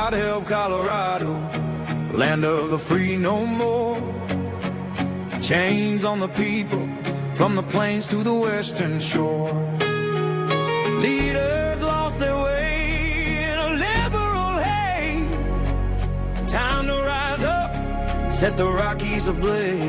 God help Colorado, land of the free no more. Chains on the people, from the plains to the western shore. Leaders lost their way in a liberal haze. Time to rise up, set the Rockies ablaze.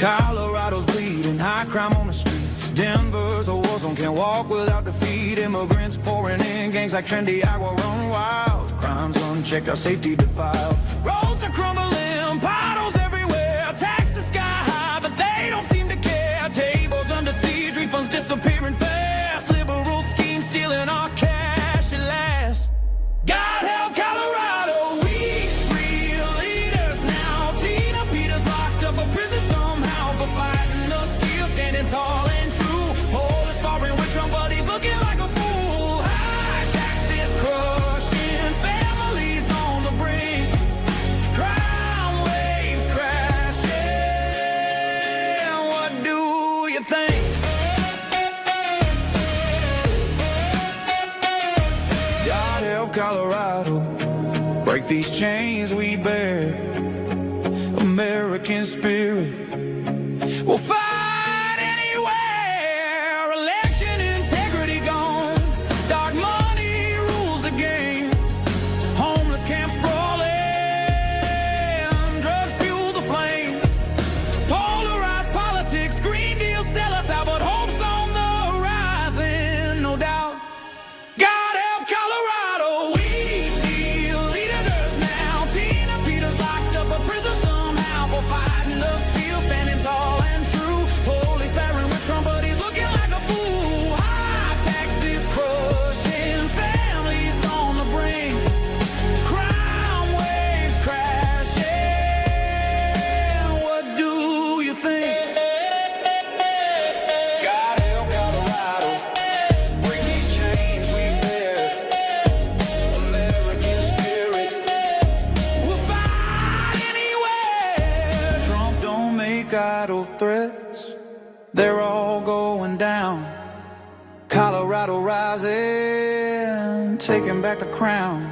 Colorado's bleeding, high crime on the streets. Denver's a war zone, can't walk without defeat. Immigrants pouring in, gangs like Trendy Agua run wild. Crimes unchecked, our safety defiled. Roads are crumbling, potholes everywhere. Taxes sky high, but they don't seem to care. Tables under siege, refunds disappearing fast. Liberal schemes stealing our cash at last. God help Colorado, we real leaders now. Tina Peters locked up a prison somehow for fighting the steel, standing tall and true. Police barring with Trump, but he's looking like a fool. High taxes crushing families on the brink. Crime waves crashing. What do you think? God help Colorado, break these chains we bear. American spirit, we'll fight anywhere. Election integrity gone, dark money rules the game. Homeless camps brawling, drugs fuel the flame. Polarized politics, Green Deal sell us out, but hope's on the horizon, no doubt. God help Colorado, we need leaders now. Tina Peters locked up a prison somehow for fighting the steel, standing tall and true. Police barring with Trump, but he's looking like a fool. High taxes crushing families on the brink. Crime waves crashing. What do you think? God help Colorado, break these chains we bear. American spirit, we'll fight anywhere. Trump don't make idle threats, they're all going down. Colorado rising, taking back the crown.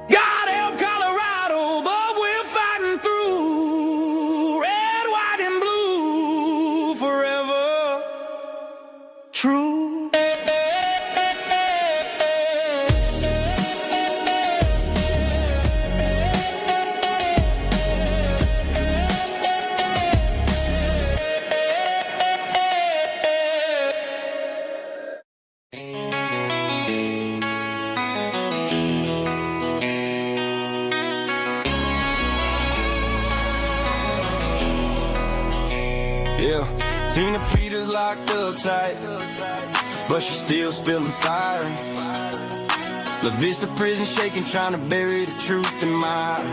God help Colorado, but we're fighting through. Red, white, and blue, forever true. Yeah, Tina Peters locked up tight, but she's still spilling fire. La Vista prison shaking, trying to bury the truth in mire.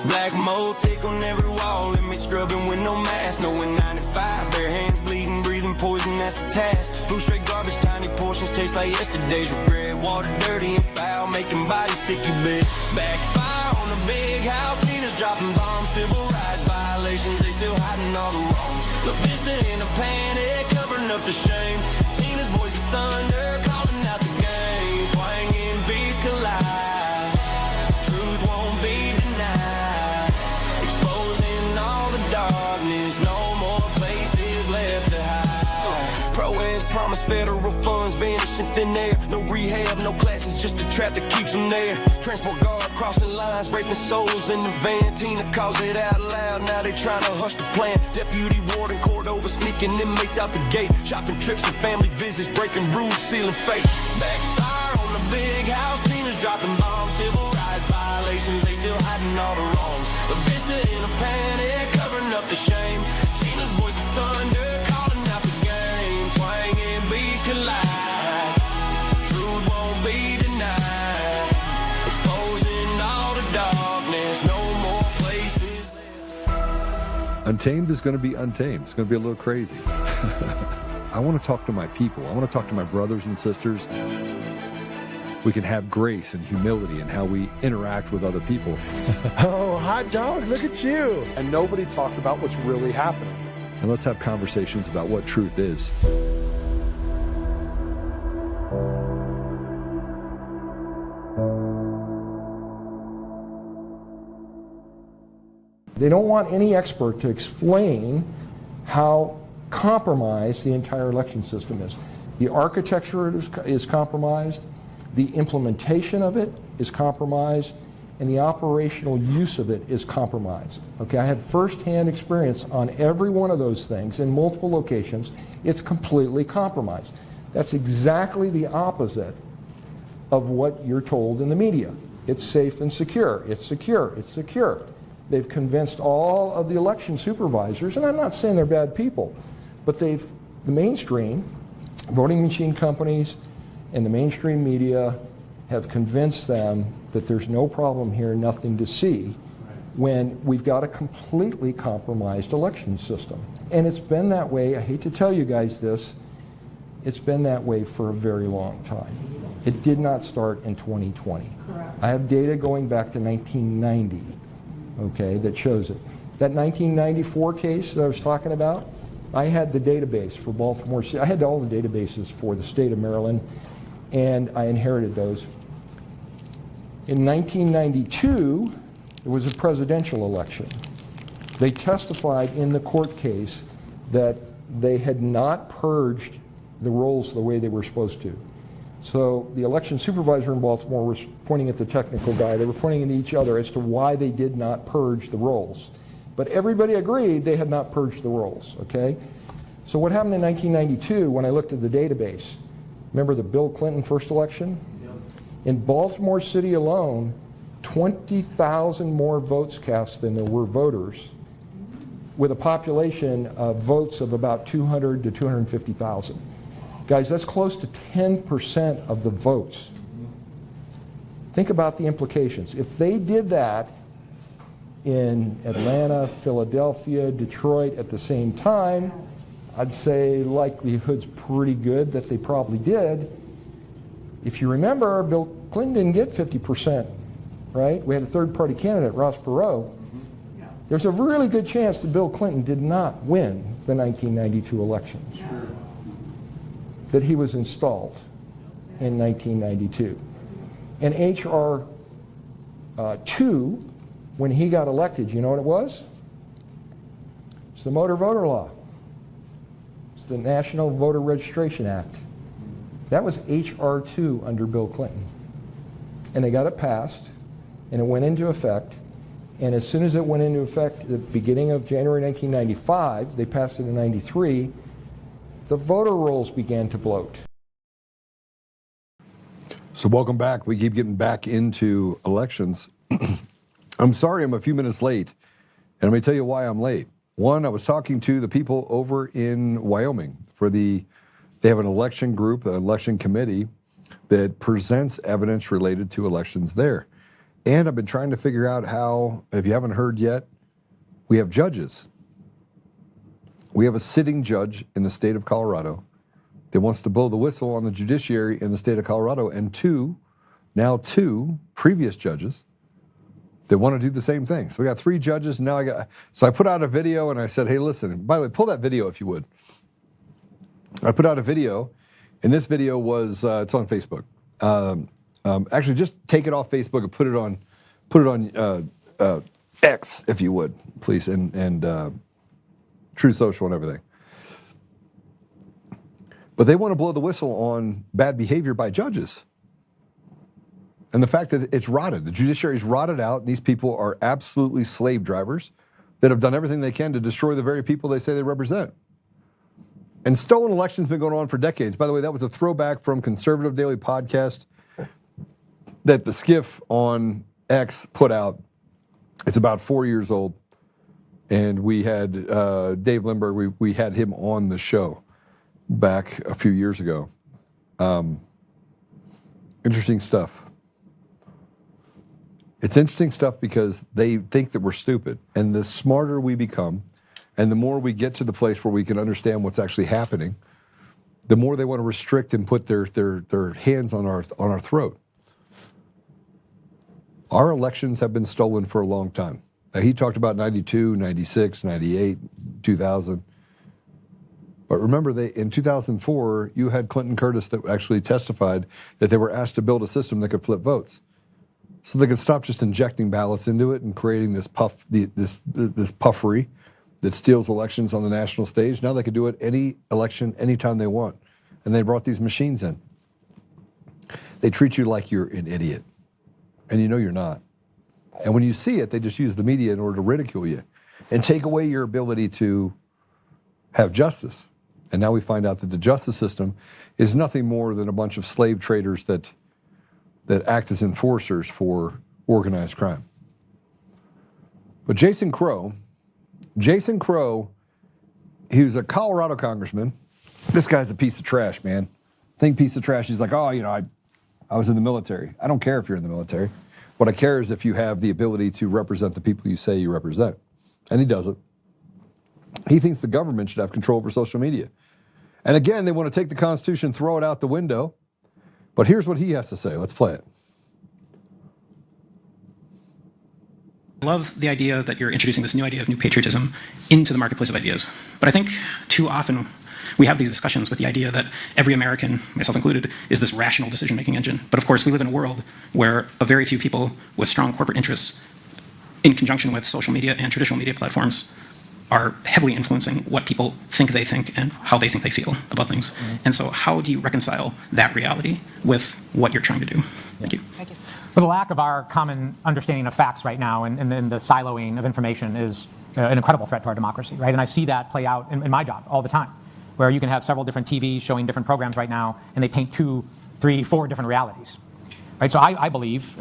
Black mold thick on every wall, inmate scrubbing with no mask. Knowing 95, bare hands bleeding, breathing poison, that's the task. Food straight garbage, tiny portions taste like yesterday's regret. Water dirty and foul, making bodies sick, you bet. Backfire on the big house, Tina's dropping bombs. Civil rights violations, they still hiding all the wrongs. La Vista in a panic, covering up the shame. Tina's voice is thunder, calling out the game. Twanging beats collide, truth won't be denied. Exposing all the darkness, no more places left to hide. Pro-eds promise federal funds vanish in thin air. No rehab, no classes, just a trap that keeps them there. Transport guard crossing lines, raping souls in the van. Tina calls it out loud, now they trying to hush the plan. Deputy warden Cordova sneaking inmates out the gate. Shopping trips and family visits, breaking rules, sealing fate. Backfire on the big house, Tina's dropping bombs. Civil rights violations, they still hiding all the wrongs. La Vista in a panic, covering up the shame. Tina's voice is thunder, calling out the game. Twanging beats collide, truth won't be denied. Exposing all the darkness, no more places. Untamed is going to be untamed. It's going to be a little crazy. I want to talk to my people. I want to talk to my brothers and sisters. We can have grace and humility in how we interact with other people. Oh, hot dog, look at you. And nobody talks about what's really happening. And let's have conversations about what truth is. They don't want any expert to explain how compromised the entire election system is. The architecture is compromised, the implementation of it is compromised, and the operational use of it is compromised. Okay, I had firsthand experience on every one of those things in multiple locations. It's completely compromised. That's exactly the opposite of what you're told in the media. It's safe and secure. It's secure. It's secure. They've convinced all of the election supervisors, and I'm not saying they're bad people, but the mainstream, voting machine companies, and the mainstream media have convinced them that there's no problem here, nothing to see, when we've got a completely compromised election system. And it's been that way, I hate to tell you guys this, it's been that way for a very long time. It did not start in 2020. Correct. I have data going back to 1990, okay, that shows it. That 1994 case that I was talking about, I had the database for Baltimore City. I had all the databases for the state of Maryland, and I inherited those. In 1992, it was a presidential election. They testified in the court case that they had not purged the rolls the way they were supposed to. So the election supervisor in Baltimore was pointing at the technical guy. They were pointing at each other as to why they did not purge the rolls. But everybody agreed they had not purged the rolls, okay? So what happened in 1992 when I looked at the database? Remember the Bill Clinton first election? Yep. In Baltimore City alone, 20,000 more votes cast than there were voters, with a population of votes of about 200 to 250,000. Guys, that's close to 10% of the votes. Think about the implications. If they did that in Atlanta, Philadelphia, Detroit at the same time, I'd say likelihood's pretty good that they probably did. If you remember, Bill Clinton didn't get 50%, right? We had a third-party candidate, Ross Perot. There's a really good chance that Bill Clinton did not win the 1992 elections. That he was installed in 1992. And H.R. 2, when he got elected, you know what it was? It's the Motor Voter Law. It's the National Voter Registration Act. That was H.R. 2 under Bill Clinton. And they got it passed, and it went into effect. And as soon as it went into effect at the beginning of January 1995, they passed it in 93, the voter rolls began to bloat. So welcome back. We keep getting back into elections. I'm sorry I'm a few minutes late, and let me tell you why I'm late. One, I was talking to the people over in Wyoming they have an election group, an election committee that presents evidence related to elections there. And I've been trying to figure out how, if you haven't heard yet, we have judges. We have a sitting judge in the state of Colorado that wants to blow the whistle on the judiciary in the state of Colorado, and two previous judges that want to do the same thing. So we got 3 judges. Now so I put out a video and I said, hey, listen, by the way, pull that video if you would. I put out a video, and this video was, it's on Facebook. Actually, just take it off Facebook and put it on X, if you would, please, and True Social and everything. But they want to blow the whistle on bad behavior by judges. And the fact that it's rotted, the judiciary's rotted out, and these people are absolutely slave drivers that have done everything they can to destroy the very people they say they represent. And stolen elections have been going on for decades. By the way, that was a throwback from Conservative Daily Podcast that the Skiff on X put out. It's about 4 years old. And we had Dave Lindbergh, we had him on the show back a few years ago. Interesting stuff. It's interesting stuff because they think that we're stupid. And the smarter we become, and the more we get to the place where we can understand what's actually happening, the more they want to restrict and put their hands on our throat. Our elections have been stolen for a long time. Now, he talked about 92, 96, 98, 2000. But remember, in 2004, you had Clinton Curtis that actually testified that they were asked to build a system that could flip votes. so they could stop just injecting ballots into it and creating this this puffery that steals elections on the national stage. Now they could do it any election, anytime they want. And they brought these machines in. They treat you like you're an idiot, and you know you're not. And when you see it, they just use the media in order to ridicule you and take away your ability to have justice. And now we find out that the justice system is nothing more than a bunch of slave traders that act as enforcers for organized crime. But Jason Crow, he was a Colorado congressman. This guy's a piece of trash, man. Piece of trash. He's like, oh, you know, I was in the military. I don't care if you're in the military. What I care is if you have the ability to represent the people you say you represent. And he doesn't. He thinks the government should have control over social media. And again, they want to take the Constitution, throw it out the window. But here's what he has to say. Let's play it. I love the idea that you're introducing this new idea of new patriotism into the marketplace of ideas. But I think too often we have these discussions with the idea that every American, myself included, is this rational decision-making engine. But of course, we live in a world where a very few people with strong corporate interests, in conjunction with social media and traditional media platforms, are heavily influencing what people think and how they think they feel about things. Mm-hmm. And so how do you reconcile that reality with what you're trying to do? Thank you. Thank you. Well, the lack of our common understanding of facts right now and the siloing of information is an incredible threat to our democracy, right? And I see that play out in my job all the time, where you can have several different TVs showing different programs right now, and they paint 2, 3, 4 different realities, right? So I believe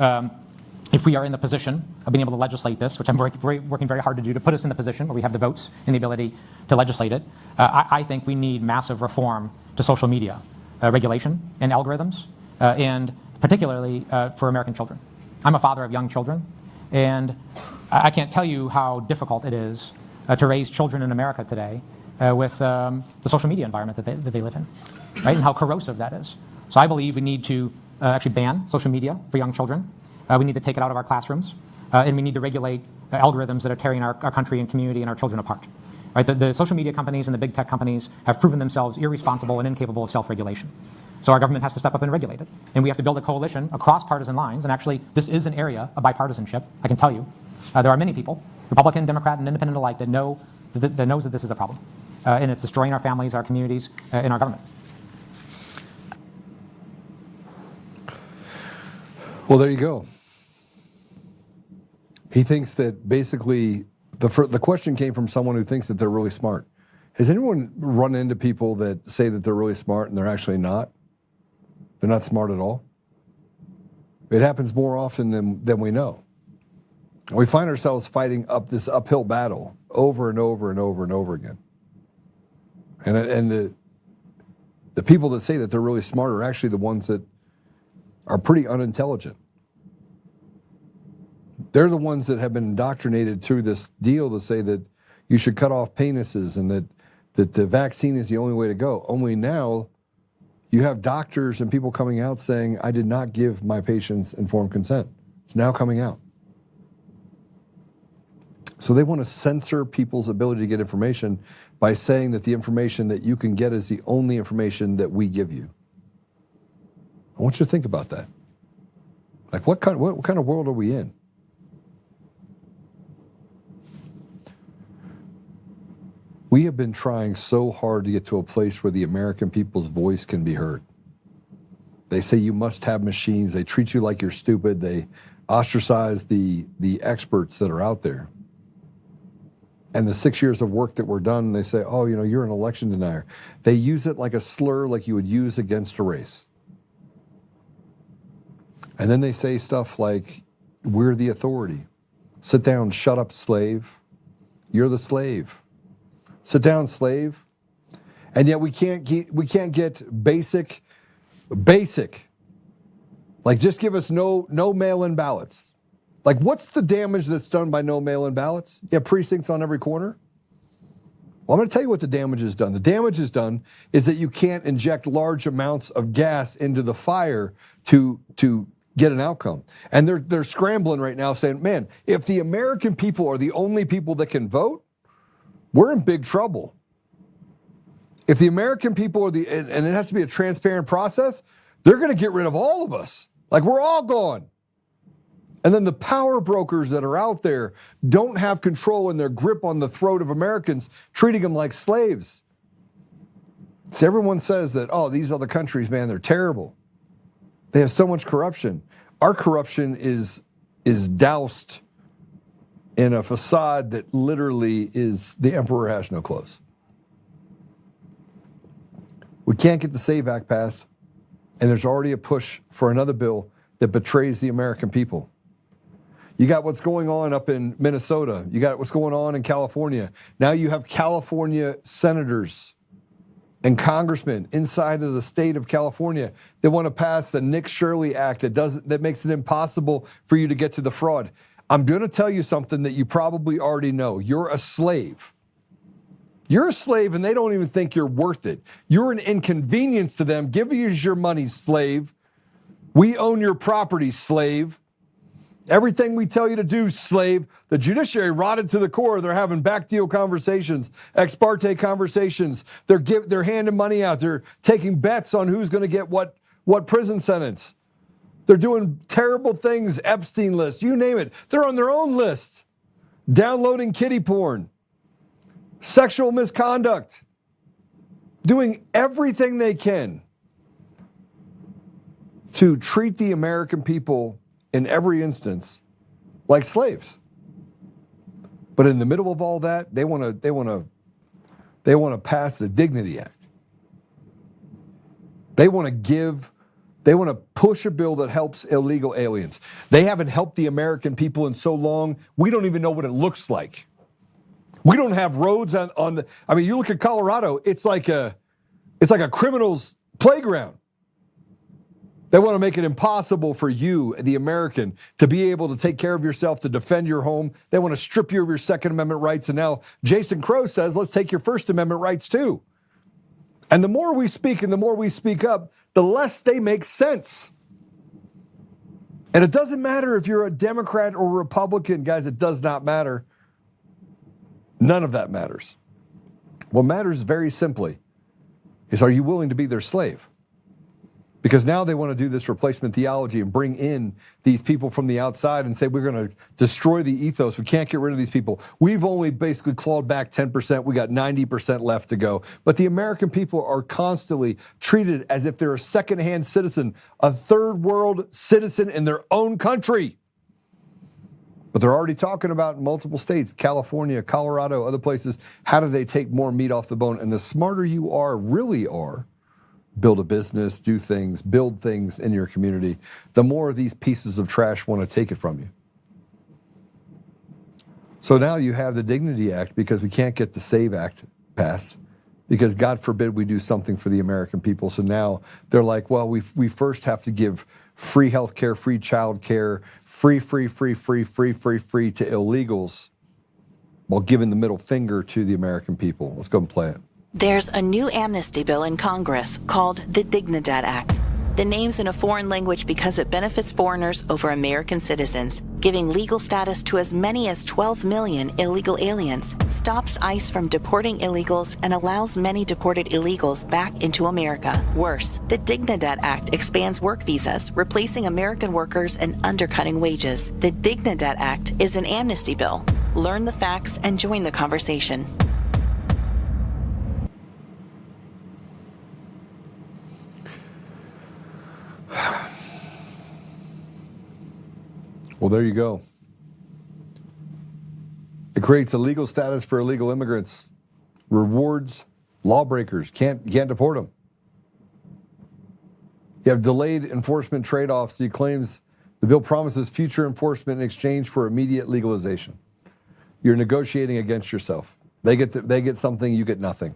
if we are in the position of being able to legislate this, which I'm working very hard to do, to put us in the position where we have the votes and the ability to legislate it, I think we need massive reform to social media regulation and algorithms, and particularly for American children. I'm a father of young children, and I can't tell you how difficult it is to raise children in America today with the social media environment that they live in, right? And how corrosive that is. So I believe we need to actually ban social media for young children. We need to take it out of our classrooms, and we need to regulate algorithms that are tearing our country and community and our children apart. Right? The social media companies and the big tech companies have proven themselves irresponsible and incapable of self-regulation. So our government has to step up and regulate it. And we have to build a coalition across partisan lines. And actually, this is an area of bipartisanship, I can tell you. There are many people, Republican, Democrat, and Independent alike, that knows that this is a problem. And it's destroying our families, our communities, and our government. Well, there you go. He thinks that basically the question came from someone who thinks that they're really smart. Has anyone run into people that say that they're really smart and they're actually not? They're not smart at all? It happens more often than we know. We find ourselves fighting up this uphill battle over and over and over and over again. And the people that say that they're really smart are actually the ones that are pretty unintelligent. They're the ones that have been indoctrinated through this deal to say that you should cut off penises and that the vaccine is the only way to go. Only now you have doctors and people coming out saying, I did not give my patients informed consent. It's now coming out. So they want to censor people's ability to get information by saying that the information that you can get is the only information that we give you. I want you to think about that. Like, what kind of world are we in? We have been trying so hard to get to a place where the American people's voice can be heard. They say you must have machines. They treat you like you're stupid. They ostracize the experts that are out there. And the 6 years of work that were done, they say, oh, you know, you're an election denier. They use it like a slur like you would use against a race. And then they say stuff like, we're the authority. Sit down, shut up, slave. You're the slave. Sit down, slave. And yet we can't get basic. Like, just give us no mail-in ballots. Like, what's the damage that's done by no mail-in ballots? You have precincts on every corner? Well, I'm going to tell you what the damage is done. The damage is done is that you can't inject large amounts of gas into the fire to get an outcome. And they're scrambling right now saying, man, if the American people are the only people that can vote, we're in big trouble. If the American people are and it has to be a transparent process, they're going to get rid of all of us. Like, we're all gone. And then the power brokers that are out there don't have control in their grip on the throat of Americans, treating them like slaves. See, everyone says that, oh, these other countries, man, they're terrible. They have so much corruption. Our corruption is doused in a facade that literally is the emperor has no clothes. We can't get the SAVE Act passed, and there's already a push for another bill that betrays the American people. You got what's going on up in Minnesota. You got what's going on in California. Now you have California senators and congressmen inside of the state of California that want to pass the Nick Shirley Act that makes it impossible for you to get to the fraud. I'm going to tell you something that you probably already know. You're a slave. You're a slave, and they don't even think you're worth it. You're an inconvenience to them. Give us your money, slave. We own your property, slave. Everything we tell you to do, slave. The judiciary rotted to the core. They're having back deal conversations, ex parte conversations. They're handing money out. They're taking bets on who's going to get what prison sentence. They're doing terrible things, Epstein list, you name it. They're on their own list. Downloading kiddie porn, sexual misconduct, doing everything they can to treat the American people in every instance like slaves. But in the middle of all that, they want to pass the Dignity Act. They want to push a bill that helps illegal aliens. They haven't helped the American people in so long, we don't even know what it looks like. We don't have roads on the, I mean, you look at Colorado, it's like a criminal's playground. They want to make it impossible for you, the American, to be able to take care of yourself, to defend your home. They want to strip you of your Second Amendment rights. And now Jason Crow says, let's take your First Amendment rights too. And the more we speak and the more we speak up, the less they make sense. And it doesn't matter if you're a Democrat or Republican, guys, it does not matter. None of that matters. What matters very simply is, are you willing to be their slave? Because now they want to do this replacement theology and bring in these people from the outside and say, we're going to destroy the ethos. We can't get rid of these people. We've only basically clawed back 10%. We got 90% left to go. But the American people are constantly treated as if they're a second-hand citizen, a third world citizen in their own country. But they're already talking about in multiple states, California, Colorado, other places, how do they take more meat off the bone? And the smarter you really are, build a business, do things, build things in your community, the more of these pieces of trash want to take it from you. So now you have the Dignity Act because we can't get the SAVE Act passed because God forbid we do something for the American people. So now they're like, well, we first have to give free health care, free child care, free to illegals while giving the middle finger to the American people. Let's go and play it. There's a new amnesty bill in Congress called the Dignidad Act. The name's in a foreign language because it benefits foreigners over American citizens, giving legal status to as many as 12 million illegal aliens, stops ICE from deporting illegals, and allows many deported illegals back into America. Worse, the Dignidad Act expands work visas, replacing American workers and undercutting wages. The Dignidad Act is an amnesty bill. Learn the facts and join the conversation. Well, there you go. It creates a legal status for illegal immigrants, rewards lawbreakers, can't deport them. You have delayed enforcement trade-offs. He claims the bill promises future enforcement in exchange for immediate legalization. You're negotiating against yourself. They get something, you get nothing.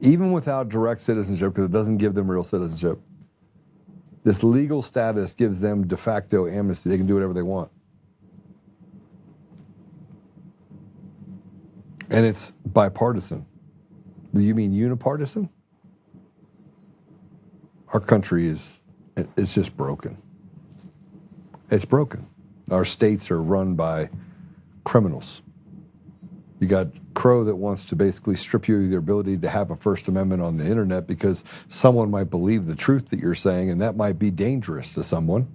Even without direct citizenship, because it doesn't give them real citizenship, this legal status gives them de facto amnesty. They can do whatever they want. And it's bipartisan. Do you mean unipartisan? Our country it's just broken. It's broken. Our states are run by criminals. You got Crow that wants to basically strip you of your ability to have a First Amendment on the internet because someone might believe the truth that you're saying, and that might be dangerous to someone.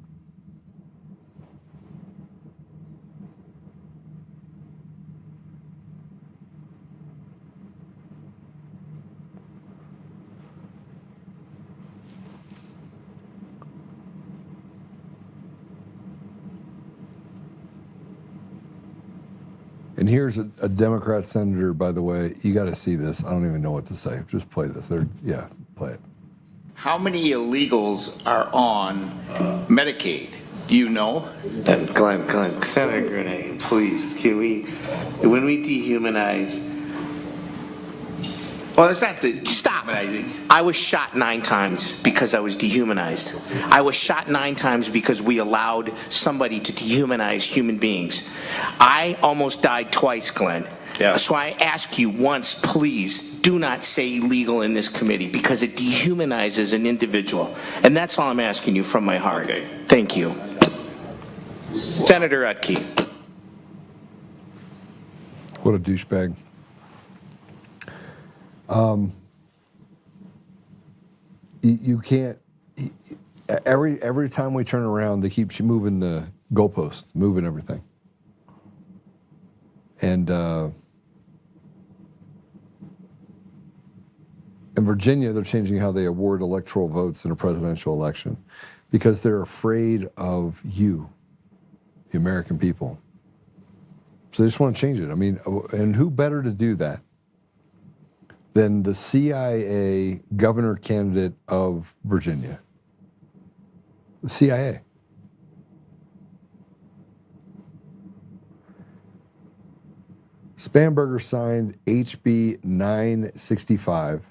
And here's a Democrat senator, by the way. You got to see this. I don't even know what to say. Just play this. Yeah, play it. How many illegals are on Medicaid? Do you know? Glenn, Senator Grenade, please, can we, when we dehumanize, well, it's not the, stop. I was shot 9 times because I was dehumanized. I was shot 9 times because we allowed somebody to dehumanize human beings. I almost died twice, Glenn. Yeah. So I ask you once, please, do not say illegal in this committee because it dehumanizes an individual. And that's all I'm asking you from my heart. Okay. Thank you. Senator Utke. What a douchebag. You can't. Every time we turn around, they keep moving the goalposts, moving everything. And in Virginia, they're changing how they award electoral votes in a presidential election because they're afraid of you, the American people. So they just want to change it. I mean, and who better to do that than the CIA governor candidate of Virginia? The CIA. Spanberger signed HB 965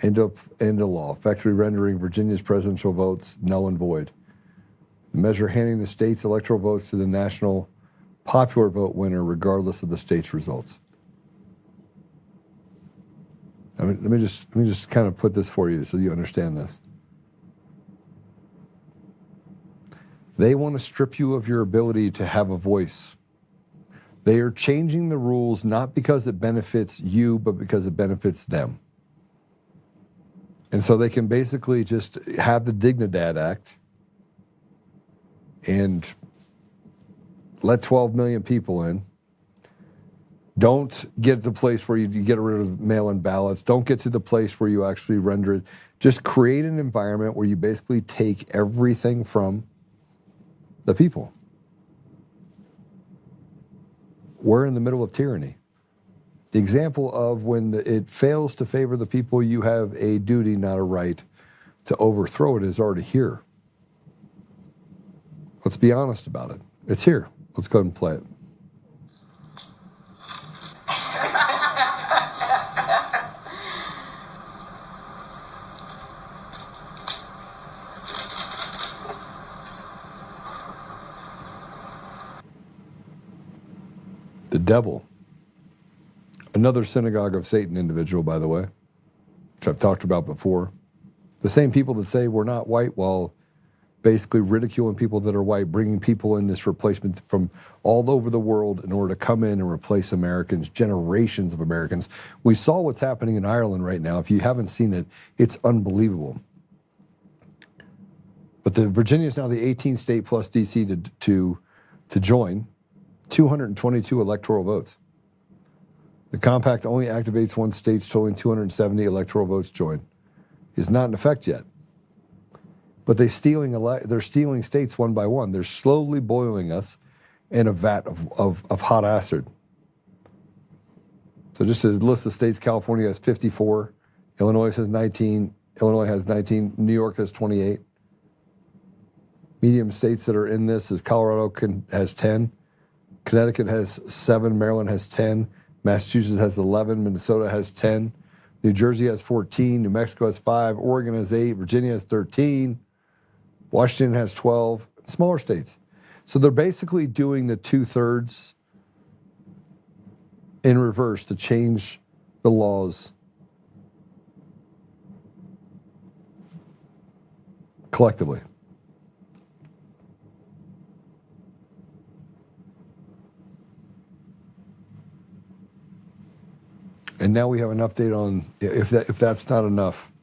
into law, effectively rendering Virginia's presidential votes null and void. The measure handing the state's electoral votes to the national popular vote winner regardless of the state's results. I mean, let me just kind of put this for you so you understand this. They want to strip you of your ability to have a voice. They are changing the rules not because it benefits you, but because it benefits them. And so they can basically just have the Dignidad Act and let 12 million people in. Don't get to the place where you get rid of mail-in ballots. Don't get to the place where you actually render it. Just create an environment where you basically take everything from the people. We're in the middle of tyranny. The example of when it fails to favor the people, you have a duty, not a right, to overthrow it is already here. Let's be honest about it. It's here. Let's go ahead and play it. The devil, another synagogue of Satan individual, by the way, which I've talked about before. The same people that say we're not white while basically ridiculing people that are white, bringing people in this replacement from all over the world in order to come in and replace Americans, generations of Americans. We saw what's happening in Ireland right now. If you haven't seen it, it's unbelievable. But Virginia is now the 18th state plus DC to join. 222 electoral votes. The compact only activates once states totaling 270 electoral votes join. It's not in effect yet. But they're stealing states one by one. They're slowly boiling us in a vat of hot acid. So just to list the states, California has 54, Illinois has 19, New York has 28. Medium states that are in this is Colorado has 10. Connecticut has 7, Maryland has 10, Massachusetts has 11, Minnesota has 10, New Jersey has 14, New Mexico has 5, Oregon has 8, Virginia has 13, Washington has 12, smaller states. So they're basically doing the 2/3 in reverse to change the laws collectively. And now we have an update on if that's not enough.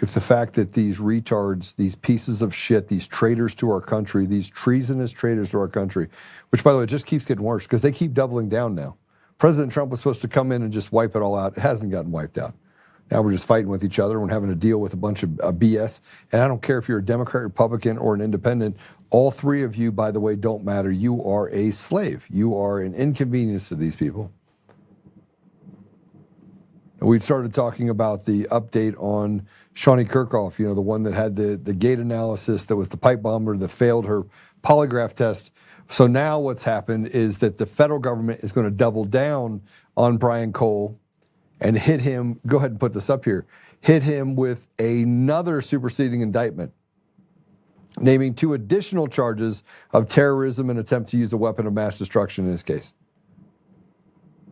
If the fact that these retards, these pieces of shit, these traitors to our country, these treasonous traitors to our country, which, by the way, just keeps getting worse because they keep doubling down now. President Trump was supposed to come in and just wipe it all out. It hasn't gotten wiped out. Now we're just fighting with each other and having to deal with a bunch of BS. And I don't care if you're a Democrat, Republican, or an independent. All three of you, by the way, don't matter. You are a slave. You are an inconvenience to these people. We started talking about the update on Shawnee Kirkhoff, the one that had the gait analysis, that was the pipe bomber that failed her polygraph test. So now what's happened is that the federal government is going to double down on Brian Cole and hit him, go ahead and put this up here, hit him with another superseding indictment, naming 2 additional charges of terrorism and attempt to use a weapon of mass destruction in this case.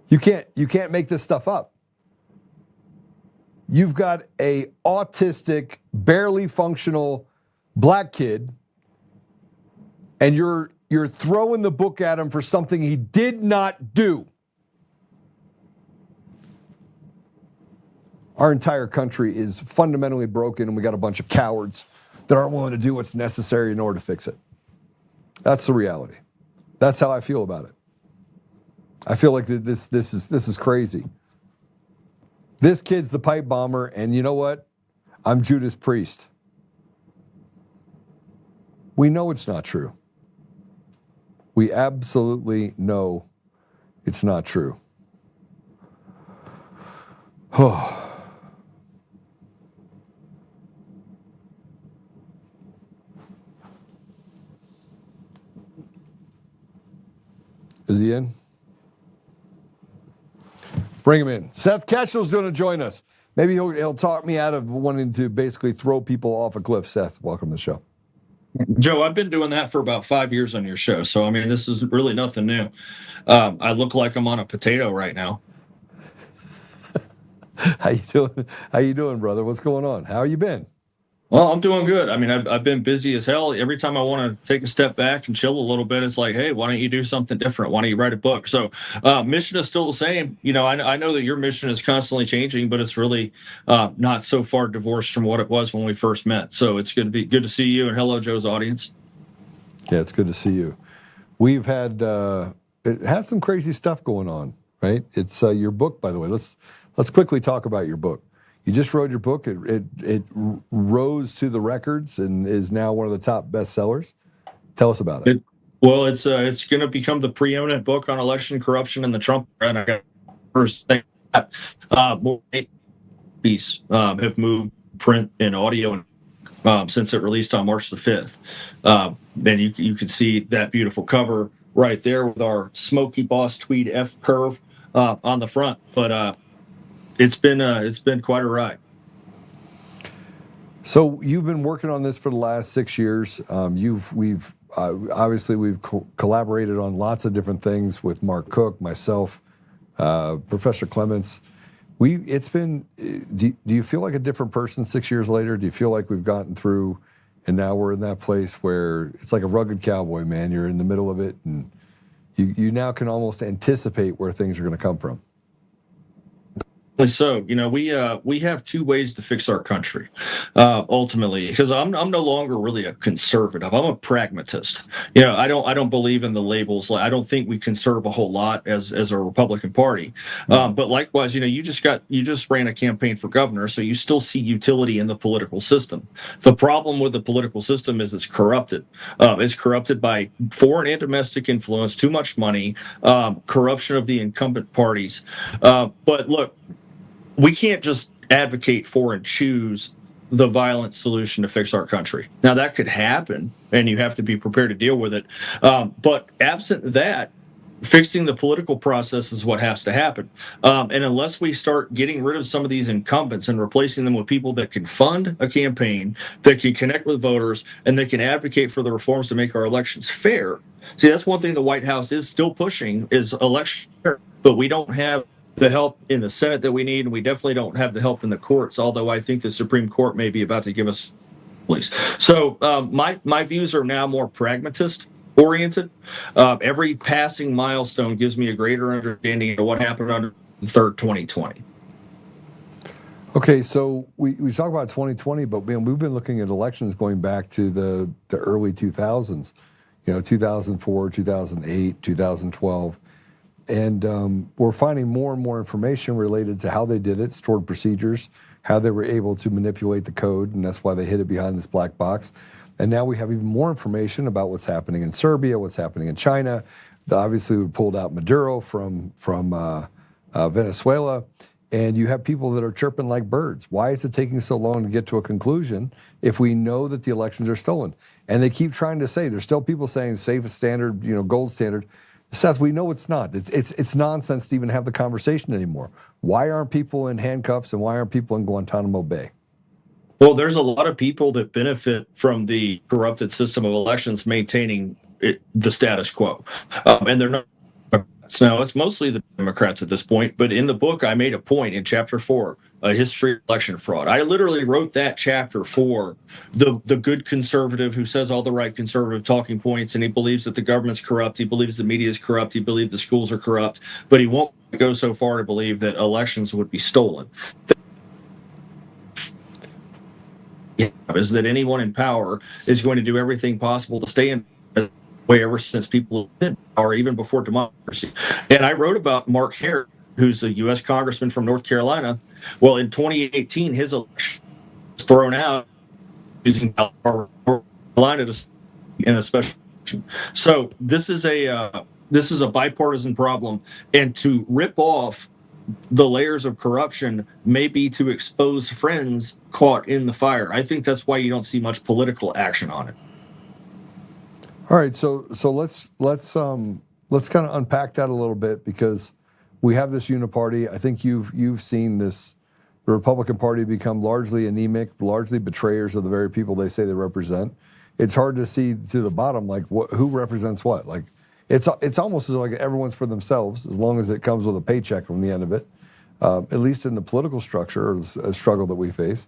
You can't make this stuff up. You've got a autistic, barely functional black kid, and you're throwing the book at him for something he did not do. Our entire country is fundamentally broken, and we got a bunch of cowards that aren't willing to do what's necessary in order to fix it. That's the reality. That's how I feel about it. I feel like this is crazy. This kid's the pipe bomber, and you know what? I'm Judas Priest. We know it's not true. We absolutely know it's not true. Oh. Is he in? Bring him in. Seth Keshel's going to join us. Maybe he'll talk me out of wanting to basically throw people off a cliff. Seth, welcome to the show. Joe, I've been doing that for about 5 years on your show. So, I mean, this is really nothing new. I look like I'm on a potato right now. How you doing, brother? What's going on? How you been? Well, I'm doing good. I mean, I've been busy as hell. Every time I want to take a step back and chill a little bit, it's like, hey, why don't you do something different? Why don't you write a book? So mission is still the same. I know that your mission is constantly changing, but it's really not so far divorced from what it was when we first met. So it's good to see you, and hello, Joe's audience. Yeah, it's good to see you. We've had it has some crazy stuff going on, right? It's your book, by the way. Let's quickly talk about your book. You just wrote your book. It rose to the records and is now one of the top bestsellers. Tell us about it. It's going to become the preeminent book on election corruption in the Trump era. And I got first thing that more piece have moved print and audio since it released on March the 5th. And you can see that beautiful cover right there with our Smoky Boss Tweed F curve on the front. But it's been quite a ride. So you've been working on this for the last 6 years. We've collaborated on lots of different things with Mark Cook, myself, Professor Clements. Do you feel like a different person 6 years later? Do you feel like we've gotten through, and now we're in that place where it's like a rugged cowboy, man? You're in the middle of it, and you now can almost anticipate where things are going to come from. So, we have 2 ways to fix our country, ultimately, because I'm no longer really a conservative. I'm a pragmatist. I don't believe in the labels. I don't think we can serve a whole lot as a Republican Party. But likewise, you just ran a campaign for governor, so you still see utility in the political system. The problem with the political system is it's corrupted. It's corrupted by foreign and domestic influence, too much money, corruption of the incumbent parties. But look, we can't just advocate for and choose the violent solution to fix our country. Now, that could happen, and you have to be prepared to deal with it. But absent that, fixing the political process is what has to happen. And unless we start getting rid of some of these incumbents and replacing them with people that can fund a campaign, that can connect with voters, and that can advocate for the reforms to make our elections fair. See, that's one thing the White House is still pushing is election fair, but we don't have the help in the Senate that we need, and we definitely don't have the help in the courts, although I think the Supreme Court may be about to give us police. So my views are now more pragmatist oriented. Every passing milestone gives me a greater understanding of what happened under the third 2020. Okay, so we talk about 2020, but man, we've been looking at elections going back to the early 2000s, 2004, 2008, 2012. And we're finding more and more information related to how they did it, stored procedures, how they were able to manipulate the code, and that's why they hid it behind this black box. And now we have even more information about what's happening in Serbia, what's happening in China. Obviously, we pulled out Maduro from Venezuela. And you have people that are chirping like birds. Why is it taking so long to get to a conclusion if we know that the elections are stolen? And they keep trying to say, there's still people saying safest standard, gold standard. Seth, we know it's not. It's nonsense to even have the conversation anymore. Why aren't people in handcuffs and why aren't people in Guantanamo Bay? Well, there's a lot of people that benefit from the corrupted system of elections maintaining the status quo. And they're not. Now, it's mostly the Democrats at this point, but in the book, I made a point in chapter 4, a history of election fraud. I literally wrote that chapter for the good conservative who says all the right conservative talking points, and he believes that the government's corrupt, he believes the media is corrupt, he believes the schools are corrupt, but he won't go so far to believe that elections would be stolen. Is that anyone in power is going to do everything possible to stay in way ever since people did, or even before democracy. And I wrote about Mark Hare, who's a U.S. congressman from North Carolina. Well, in 2018, his election was thrown out using North Carolina in a special election. So this is a bipartisan problem, and to rip off the layers of corruption may be to expose friends caught in the fire. I think that's why you don't see much political action on it. All right, so let's kind of unpack that a little bit, because we have this uniparty. I think you've seen this, the Republican Party become largely anemic, largely betrayers of the very people they say they represent. It's hard to see to the bottom, like who represents what. Like it's almost as like everyone's for themselves, as long as it comes with a paycheck from the end of it. At least in the political structure or the struggle that we face.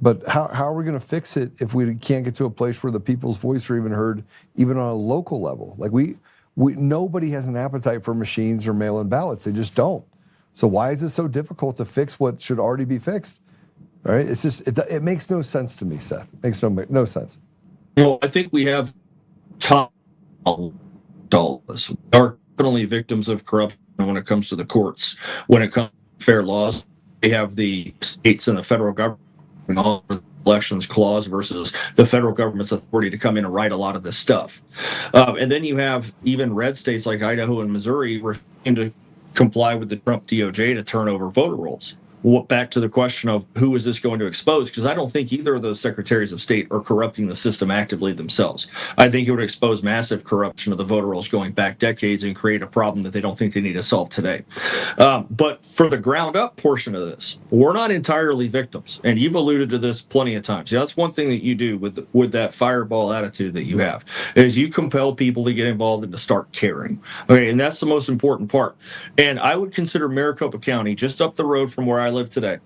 But how are we going to fix it if we can't get to a place where the people's voice are even heard, even on a local level? Like nobody has an appetite for machines or mail-in ballots. They just don't. So why is it so difficult to fix what should already be fixed? All right, it's just it makes no sense to me, Seth. It makes no sense. Well, I think we have top dollars. We are definitely victims of corruption when it comes to the courts. When it comes to fair laws, we have the states and the federal government all the elections clause versus the federal government's authority to come in and write a lot of this stuff. And then you have even red states like Idaho and Missouri refusing to comply with the Trump DOJ to turn over voter rolls. Back to the question of who is this going to expose? Because I don't think either of those secretaries of state are corrupting the system actively themselves. I think it would expose massive corruption of the voter rolls going back decades and create a problem that they don't think they need to solve today. But for the ground up portion of this, we're not entirely victims. And you've alluded to this plenty of times. That's one thing that you do with that fireball attitude that you have, is you compel people to get involved and to start caring. Okay, and that's the most important part. And I would consider Maricopa County, just up the road from where I live today,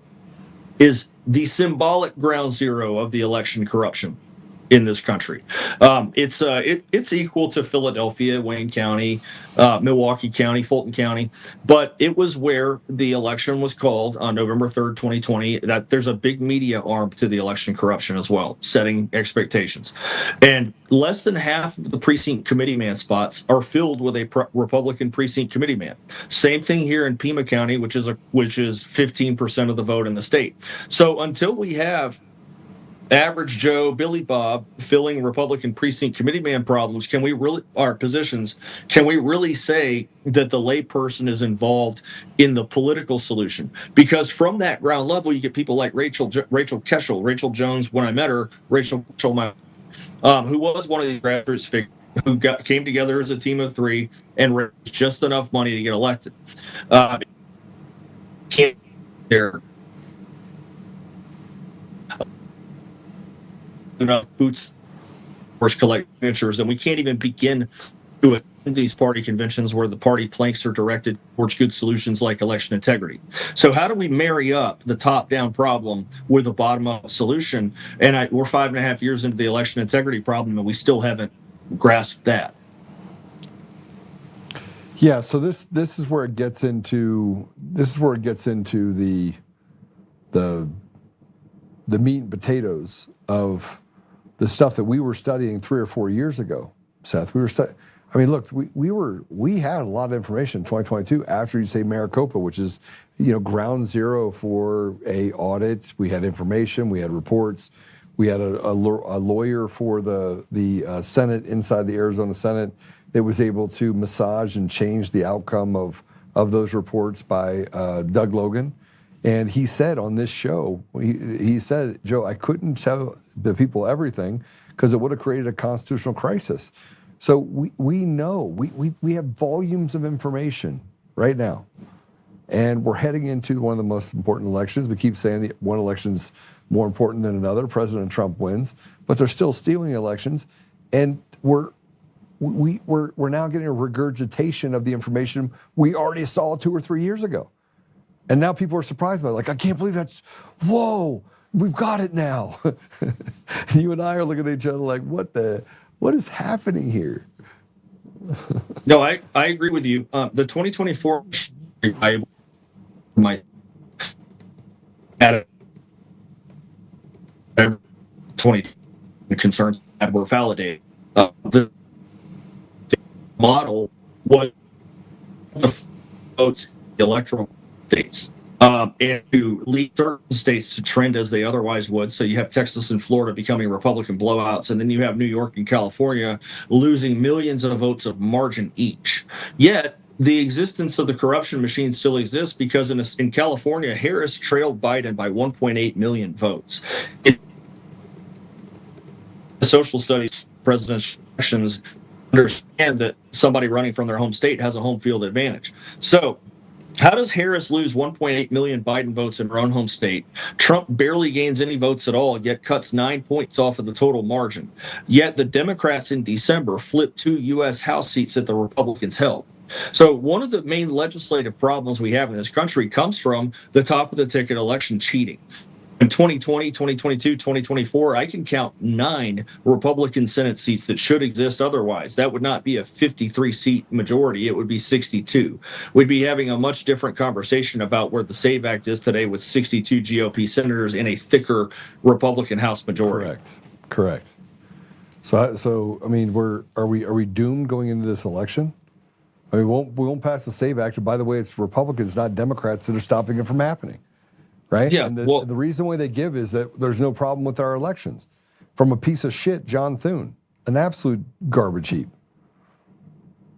is the symbolic ground zero of the election corruption in this country. It's equal to Philadelphia, Wayne County, Milwaukee County, Fulton County, but it was where the election was called on November 3rd, 2020. That there's a big media arm to the election corruption as well, setting expectations. And less than half of the precinct committee man spots are filled with a Republican precinct committee man. Same thing here in Pima County, which is 15% of the vote in the state. So until we have average Joe, Billy Bob filling Republican precinct committee man problems, can we really say that the layperson is involved in the political solution? Because from that ground level, you get people like Rachel Keshel, Rachel Jones. When I met her, Rachel Keshel, who was one of the grassroots figures who came together as a team of three and raised just enough money to get elected. Can't there. Enough boots force collect signatures, and we can't even begin to attend these party conventions where the party planks are directed towards good solutions like election integrity. So how do we marry up the top-down problem with a bottom-up solution? And we're 5.5 years into the election integrity problem, and we still haven't grasped that. Yeah, so this is where it gets into the the meat and potatoes of the stuff that we were studying 3 or 4 years ago, Seth. I mean, look, we had a lot of information in 2022 after you say Maricopa, which is, ground zero for a audit. We had information, we had reports, we had a lawyer for the Senate, inside the Arizona Senate, that was able to massage and change the outcome of those reports by Doug Logan. And he said on this show, he said, Joe, I couldn't tell the people everything because it would have created a constitutional crisis. So we know, we have volumes of information right now. And we're heading into one of the most important elections. We keep saying that one election's more important than another. President Trump wins, but they're still stealing elections. And we're now getting a regurgitation of the information we already saw 2 or 3 years ago. And now people are surprised by it. Like, I can't believe whoa, we've got it now. And you and I are looking at each other like, what is happening here? No, I agree with you. The 2024, my at 20 concerns that were validated. The model was the votes electoral states and to lead certain states to trend as they otherwise would. So you have Texas and Florida becoming Republican blowouts, and then you have New York and California losing millions of votes of margin each. Yet the existence of the corruption machine still exists because in California, Harris trailed Biden by 1.8 million votes. In social studies, presidential elections understand that somebody running from their home state has a home field advantage. So how does Harris lose 1.8 million Biden votes in her own home state? Trump barely gains any votes at all, yet cuts 9 points off of the total margin. Yet the Democrats in December flipped 2 U.S. House seats that the Republicans held. So one of the main legislative problems we have in this country comes from the top of the ticket election cheating. In 2020, 2022, 2024, I can count 9 Republican Senate seats that should exist otherwise. That would not be a 53-seat majority. It would be 62. We'd be having a much different conversation about where the SAVE Act is today with 62 GOP senators in a thicker Republican House majority. Correct. So I mean, are we doomed going into this election? I mean, we won't pass the SAVE Act. And by the way, it's Republicans, not Democrats, that are stopping it from happening. Right? Yeah. And the reason why they give is that there's no problem with our elections. From a piece of shit, John Thune, an absolute garbage heap.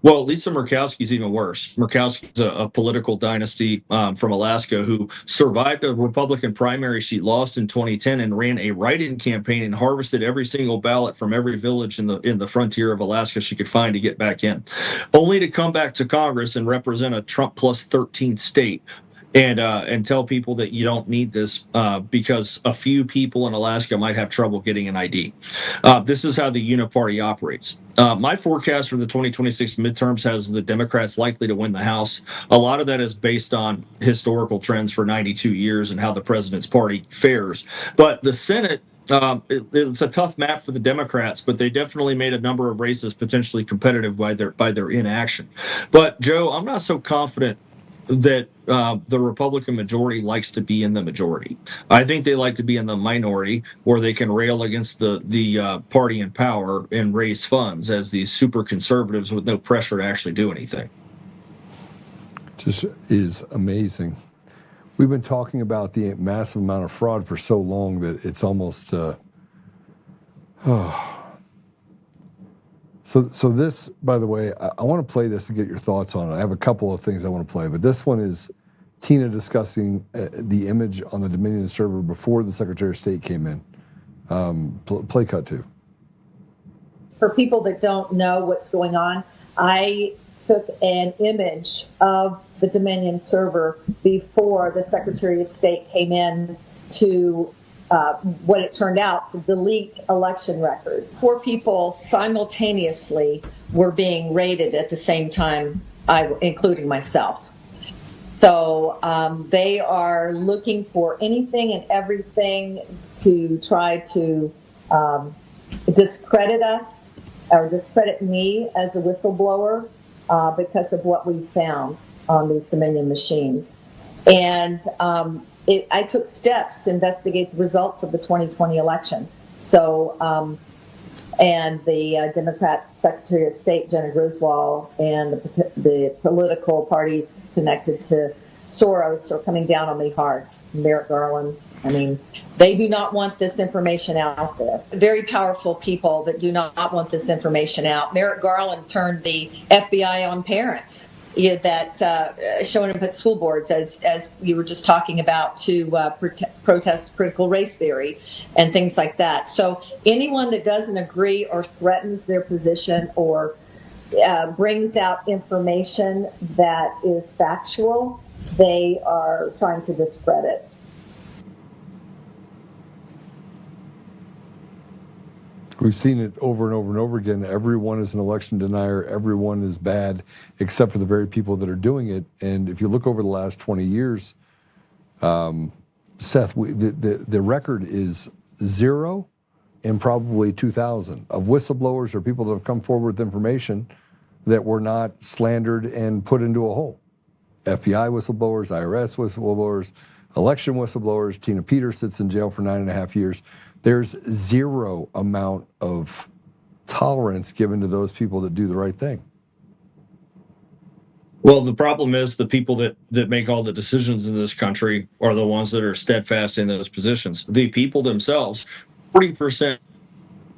Well, Lisa Murkowski's even worse. Murkowski's a political dynasty from Alaska who survived a Republican primary she lost in 2010 and ran a write-in campaign and harvested every single ballot from every village in the frontier of Alaska she could find to get back in, only to come back to Congress and represent a Trump plus 13 state. And tell people that you don't need this because a few people in Alaska might have trouble getting an ID. This is how the uniparty operates. My forecast for the 2026 midterms has the Democrats likely to win the House. A lot of that is based on historical trends for 92 years and how the president's party fares. But the Senate, it's a tough map for the Democrats, but they definitely made a number of races potentially competitive by their inaction. But Joe, I'm not so confident that the Republican majority likes to be in the majority. I think they like to be in the minority where they can rail against the party in power and raise funds as these super conservatives with no pressure to actually do anything. Just is amazing. We've been talking about the massive amount of fraud for so long that it's almost So this, by the way, I want to play this to get your thoughts on it. I have a couple of things I want to play, but this one is Tina discussing the image on the Dominion server before the Secretary of State came in. Play cut 2. For people that don't know what's going on, I took an image of the Dominion server before the Secretary of State came in to what it turned out to delete election records. 4 people simultaneously were being raided at the same time, including myself. So they are looking for anything and everything to try to discredit us or discredit me as a whistleblower because of what we found on these Dominion machines. And I took steps to investigate the results of the 2020 election. So, and the Democrat Secretary of State, Jenna Griswold, and the political parties connected to Soros are coming down on me hard. Merrick Garland. I mean, they do not want this information out there. Very powerful people that do not want this information out. Merrick Garland turned the FBI on parents that showing up at school boards, as you were just talking about, to protest critical race theory and things like that. So anyone that doesn't agree or threatens their position or brings out information that is factual, they are trying to discredit. We've seen it over and over and over again. Everyone is an election denier. Everyone is bad, except for the very people that are doing it. And if you look over the last 20 years, Seth, the record is 0 and probably 2,000 of whistleblowers or people that have come forward with information that were not slandered and put into a hole. FBI whistleblowers, IRS whistleblowers, election whistleblowers. Tina Peters sits in jail for 9.5 years. There's zero amount of tolerance given to those people that do the right thing. Well, the problem is the people that make all the decisions in this country are the ones that are steadfast in those positions. The people themselves, 40%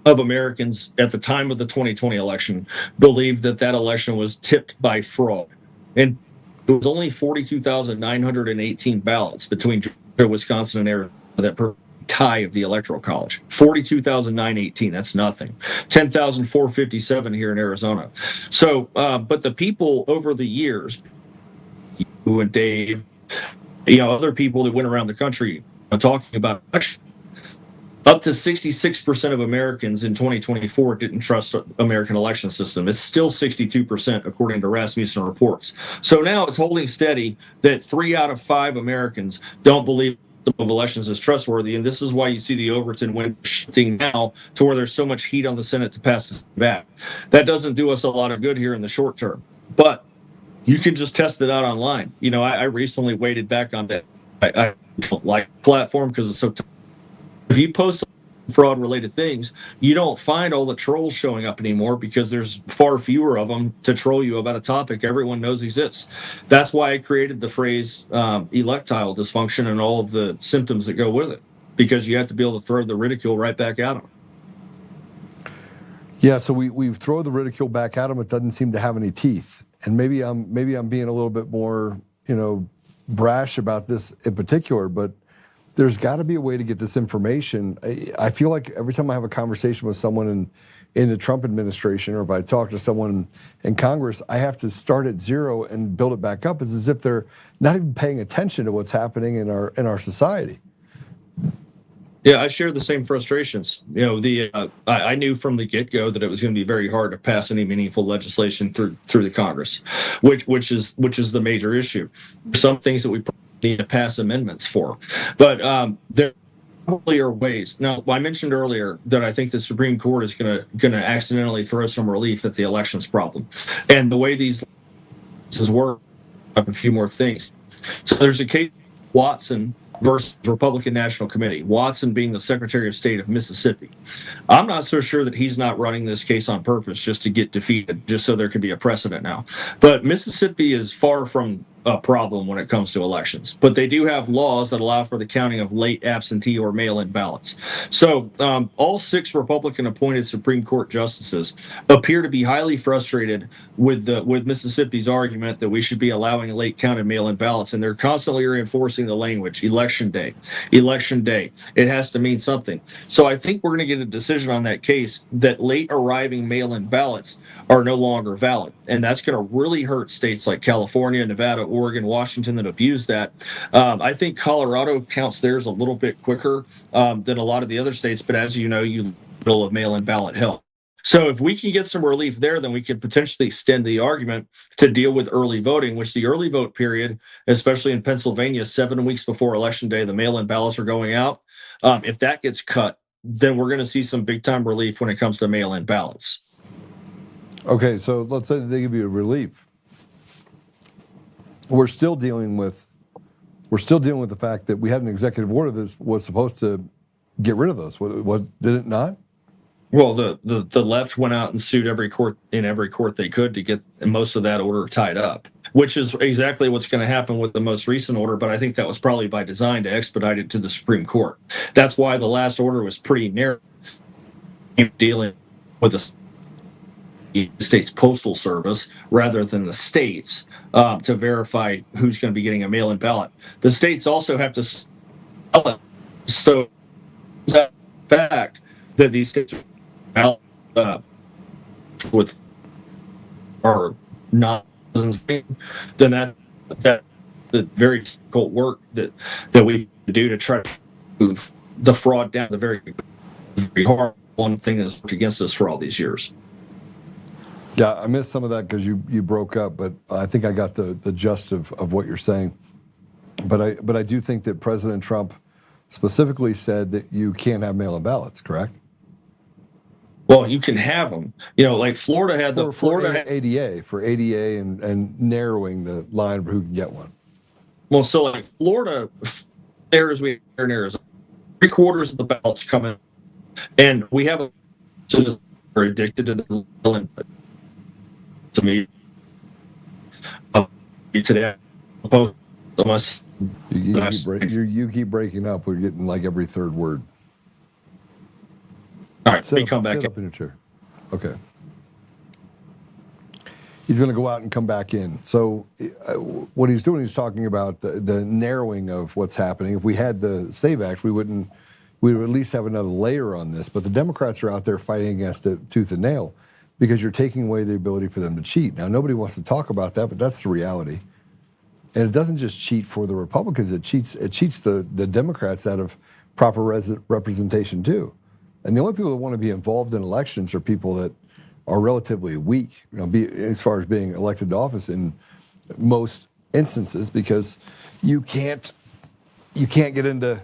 of Americans at the time of the 2020 election believed that election was tipped by fraud. And it was only 42,918 ballots between Georgia, Wisconsin, and Arizona that tie of the Electoral College. 42,918, that's nothing. 10,457 here in Arizona. So, but the people over the years, you and Dave, other people that went around the country talking about election, up to 66% of Americans in 2024 didn't trust the American election system. It's still 62% according to Rasmussen reports. So now it's holding steady that 3 out of 5 Americans don't believe of elections is trustworthy, and this is why you see the Overton win shifting now to where there's so much heat on the Senate to pass this back. That doesn't do us a lot of good here in the short term, but you can just test it out online. I recently waded back on that. I don't like the platform because it's so tough. If you post fraud related things, you don't find all the trolls showing up anymore because there's far fewer of them to troll you about a topic everyone knows exists. That's why I created the phrase electile dysfunction and all of the symptoms that go with it, because you have to be able to throw the ridicule right back at them. Yeah, so we throw the ridicule back at them. It doesn't seem to have any teeth. And maybe I'm being a little bit more, brash about this in particular, but there's got to be a way to get this information. I feel like every time I have a conversation with someone in the Trump administration, or if I talk to someone in Congress, I have to start at 0 and build it back up. It's as if they're not even paying attention to what's happening in our society. Yeah, I share the same frustrations. I knew from the get-go that it was going to be very hard to pass any meaningful legislation through the Congress, which is the major issue. Some things that we need to pass amendments for, but there probably are ways. Now, I mentioned earlier that I think the Supreme Court is going to accidentally throw some relief at the elections problem, and the way these work, up a few more things. So there's a case, Watson versus Republican National Committee. Watson being the Secretary of State of Mississippi. I'm not so sure that he's not running this case on purpose just to get defeated, just so there could be a precedent now. But Mississippi is far from a problem when it comes to elections, but they do have laws that allow for the counting of late absentee or mail-in ballots. So all 6 Republican-appointed Supreme Court justices appear to be highly frustrated with Mississippi's argument that we should be allowing late counted mail-in ballots, and they're constantly reinforcing the language, election day, election day. It has to mean something. So I think we're going to get a decision on that case that late arriving mail-in ballots are no longer valid, and that's going to really hurt states like California, Nevada, Oregon, Washington that abuse that. I think Colorado counts theirs a little bit quicker than a lot of the other states, but as you know, you middle of mail-in ballot help. So if we can get some relief there, then we could potentially extend the argument to deal with early voting, which the early vote period, especially in Pennsylvania, 7 weeks before Election Day, the mail-in ballots are going out. If that gets cut, then we're going to see some big-time relief when it comes to mail-in ballots. Okay, so let's say they give you a relief. We're still dealing with we're still dealing with the fact that we had an executive order that was supposed to get rid of those. Did it not? Well, the left went out and sued every court they could to get most of that order tied up, which is exactly what's going to happen with the most recent order. But I think that was probably by design to expedite it to the Supreme Court. That's why the last order was pretty narrow, dealing with the States Postal Service rather than the states to verify who's going to be getting a mail-in ballot. The states also have to sell it. So the fact that these states with are not, then that the very difficult work that we do to try to move the fraud down, the very hard one thing that's worked against us for all these years. Yeah, I missed some of that because you broke up, but I think I got the gist of what you're saying. But I do think that President Trump specifically said that you can't have mail-in ballots, correct? Well, you can have them. You know, like Florida had for ADA and narrowing the line of who can get one. Well, so like Florida, areas we are in Arizona, 3/4 of the ballots come in, and we have a citizens are addicted to the mail-in. To me, today, unless you keep breaking up. We're getting like every third word. All right, come back sit up in your chair. Okay. He's going to go out and come back in. So what he's doing, he's talking about the narrowing of what's happening. If we had the SAVE Act, we would at least have another layer on this. But the Democrats are out there fighting against it tooth and nail because you're taking away the ability for them to cheat. Now, nobody wants to talk about that, but that's the reality. And it doesn't just cheat for the Republicans. It cheats the Democrats out of proper representation too. And the only people that want to be involved in elections are people that are relatively weak, as far as being elected to office in most instances, because you can't get into.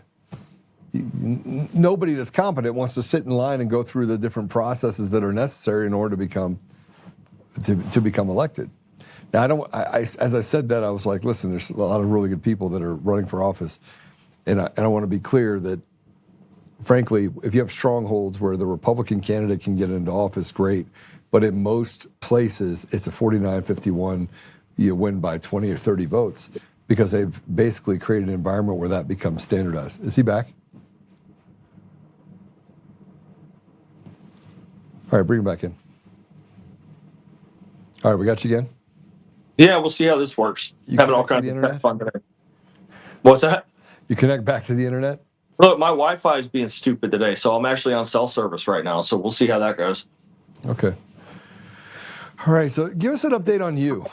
Nobody that's competent wants to sit in line and go through the different processes that are necessary in order to become elected. Now, as I said that, I was like, listen, there's a lot of really good people that are running for office, and I want to be clear that, frankly, if you have strongholds where the Republican candidate can get into office, great. But in most places, it's a 49-51, you win by 20 or 30 votes because they've basically created an environment where that becomes standardized. Is he back? All right, bring him back in. All right, we got you again? Yeah, we'll see how this works. Having all kinds of fun today. What's that? You connect back to the internet? Look, my Wi-Fi is being stupid today, so I'm actually on cell service right now, so we'll see how that goes. Okay. All right, so give us an update on you.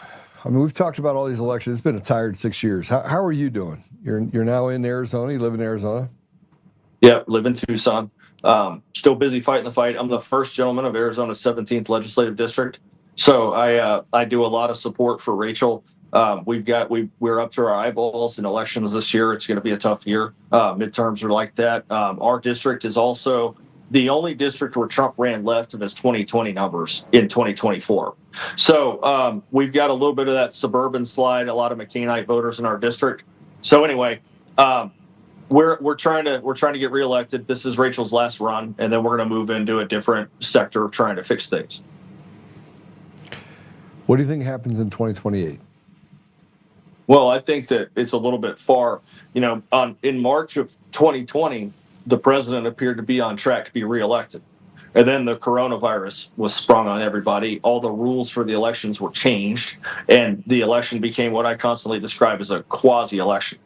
I mean, we've talked about all these elections. It's been a tired 6 years. How are you doing? You're now in Arizona. You live in Arizona? Yeah, live in Tucson. Still busy fighting the fight. I'm the first gentleman of Arizona's 17th legislative district, so I do a lot of support for Rachel. We're up to our eyeballs in elections this year. It's going to be a tough year. Midterms are like that. Our district is also the only district where Trump ran left in his 2020 numbers in 2024. So we've got a little bit of that suburban slide, a lot of McCainite voters in our district. So anyway, we're trying to get reelected. This is Rachel's last run, and then we're going to move into a different sector of trying to fix things. What do you think happens in 2028? Well, I think that it's a little bit far. In March of 2020, the president appeared to be on track to be reelected. And then the coronavirus was sprung on everybody. All the rules for the elections were changed, and the election became what I constantly describe as a quasi-election.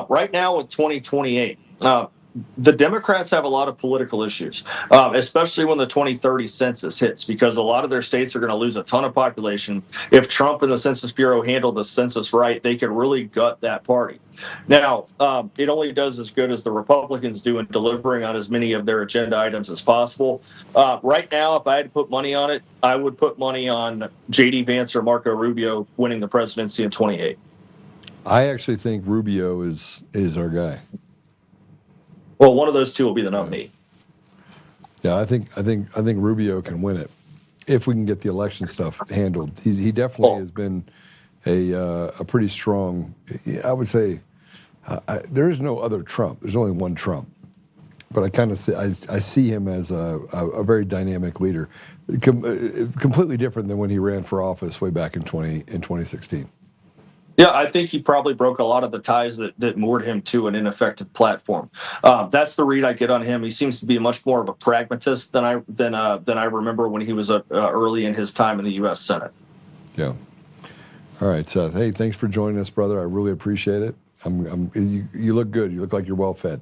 Right now, in 2028, the Democrats have a lot of political issues, especially when the 2030 census hits, because a lot of their states are going to lose a ton of population. If Trump and the Census Bureau handle the census right, they could really gut that party. Now, it only does as good as the Republicans do in delivering on as many of their agenda items as possible. Right now, if I had to put money on it, I would put money on J.D. Vance or Marco Rubio winning the presidency in 28. I actually think Rubio is our guy. Well, one of those two will be the nominee. Yeah, I think Rubio can win it if we can get the election stuff handled. He definitely has been a pretty strong. I would say There is no other Trump. There's only one Trump. But I kind of I see him as a very dynamic leader, completely different than when he ran for office way back in 2016. Yeah, I think he probably broke a lot of the ties that moored him to an ineffective platform. That's the read I get on him. He seems to be much more of a pragmatist than I remember when he was early in his time in the U.S. Senate. Yeah. All right, Seth. Hey, thanks for joining us, brother. I really appreciate it. You look good. You look like you're well fed.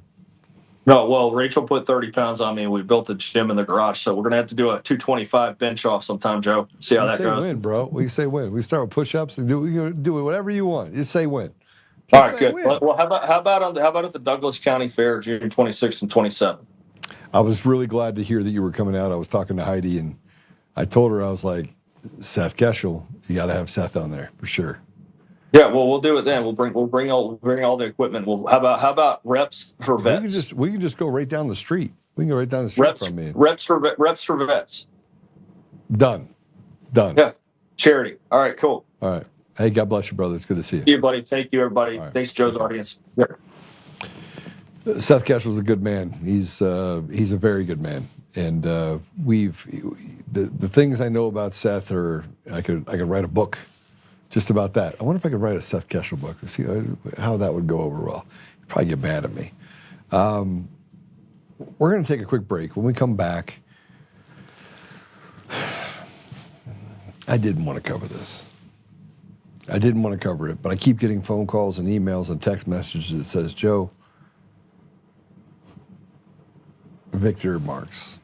No, well, Rachel put 30 pounds on me, and we built a gym in the garage, so we're going to have to do a 225 bench off sometime, Joe. See how that goes. Win, bro. We say win. We start with push-ups and do whatever you want. Just say win. All right, good. Win. Well, how about at the Douglas County Fair, June 26th and 27th? I was really glad to hear that you were coming out. I was talking to Heidi, and I told her, I was like, Seth Keshel, you got to have Seth on there for sure. Yeah, well, we'll do it then. We'll bring all the equipment. How about reps for vets? We can just go right down the street. We can go right down the street from me. Reps for vets. Done. Yeah, charity. All right, cool. All right. Hey, God bless you, brother. It's good to see you. See you, buddy. Thank you, everybody. Right. Thanks, Joe's audience. Yeah. Seth Keshel's a good man. He's a very good man, and the things I know about Seth are I could write a book. Just about that. I wonder if I could write a Seth Keshel book. See how that would go over well. You'd probably get mad at me. We're going to take a quick break. When we come back, I didn't want to cover this. I didn't want to cover it, but I keep getting phone calls and emails and text messages that says, Joe, Victor Marks.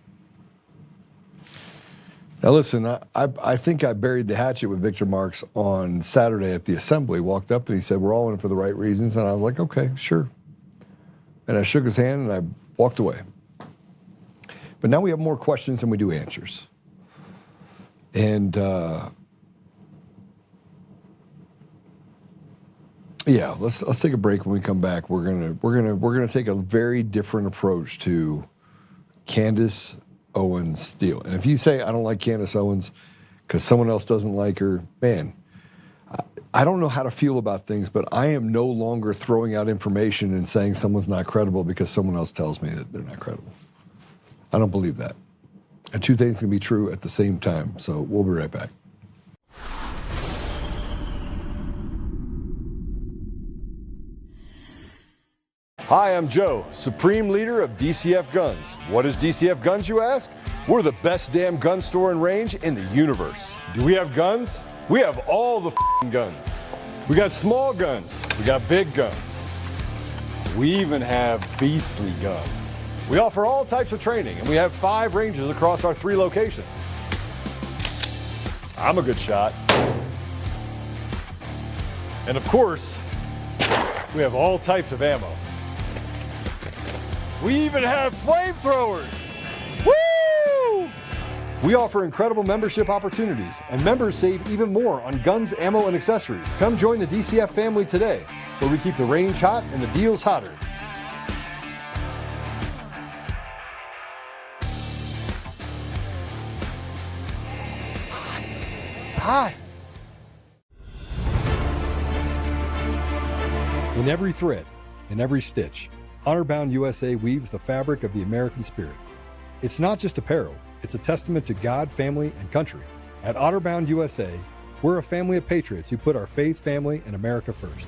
Now listen, I think I buried the hatchet with Victor Marks on Saturday at the assembly. Walked up and he said, we're all in it for the right reasons. And I was like, okay, sure. And I shook his hand and I walked away. But now we have more questions than we do answers. And yeah, let's take a break. When we come back, we're gonna take a very different approach to Candace Owens deal. And if you say, I don't like Candace Owens because someone else doesn't like her, man, I don't know how to feel about things, but I am no longer throwing out information and saying someone's not credible because someone else tells me that they're not credible. I don't believe that. And two things can be true at the same time. So we'll be right back. Hi, I'm Joe, Supreme Leader of DCF Guns. What is DCF Guns, you ask? We're the best damn gun store and range in the universe. Do we have guns? We have all the guns. We got small guns. We got big guns. We even have beastly guns. We offer all types of training, and we have 5 ranges across our 3 locations. I'm a good shot. And of course, we have all types of ammo. We even have flamethrowers. Woo! We offer incredible membership opportunities, and members save even more on guns, ammo, and accessories. Come join the DCF family today, where we keep the range hot and the deals hotter. It's hot. In every thread, in every stitch, Honor-Bound USA weaves the fabric of the American spirit. It's not just apparel, it's a testament to God, family, and country. At Honor-Bound USA, we're a family of patriots who put our faith, family, and America first.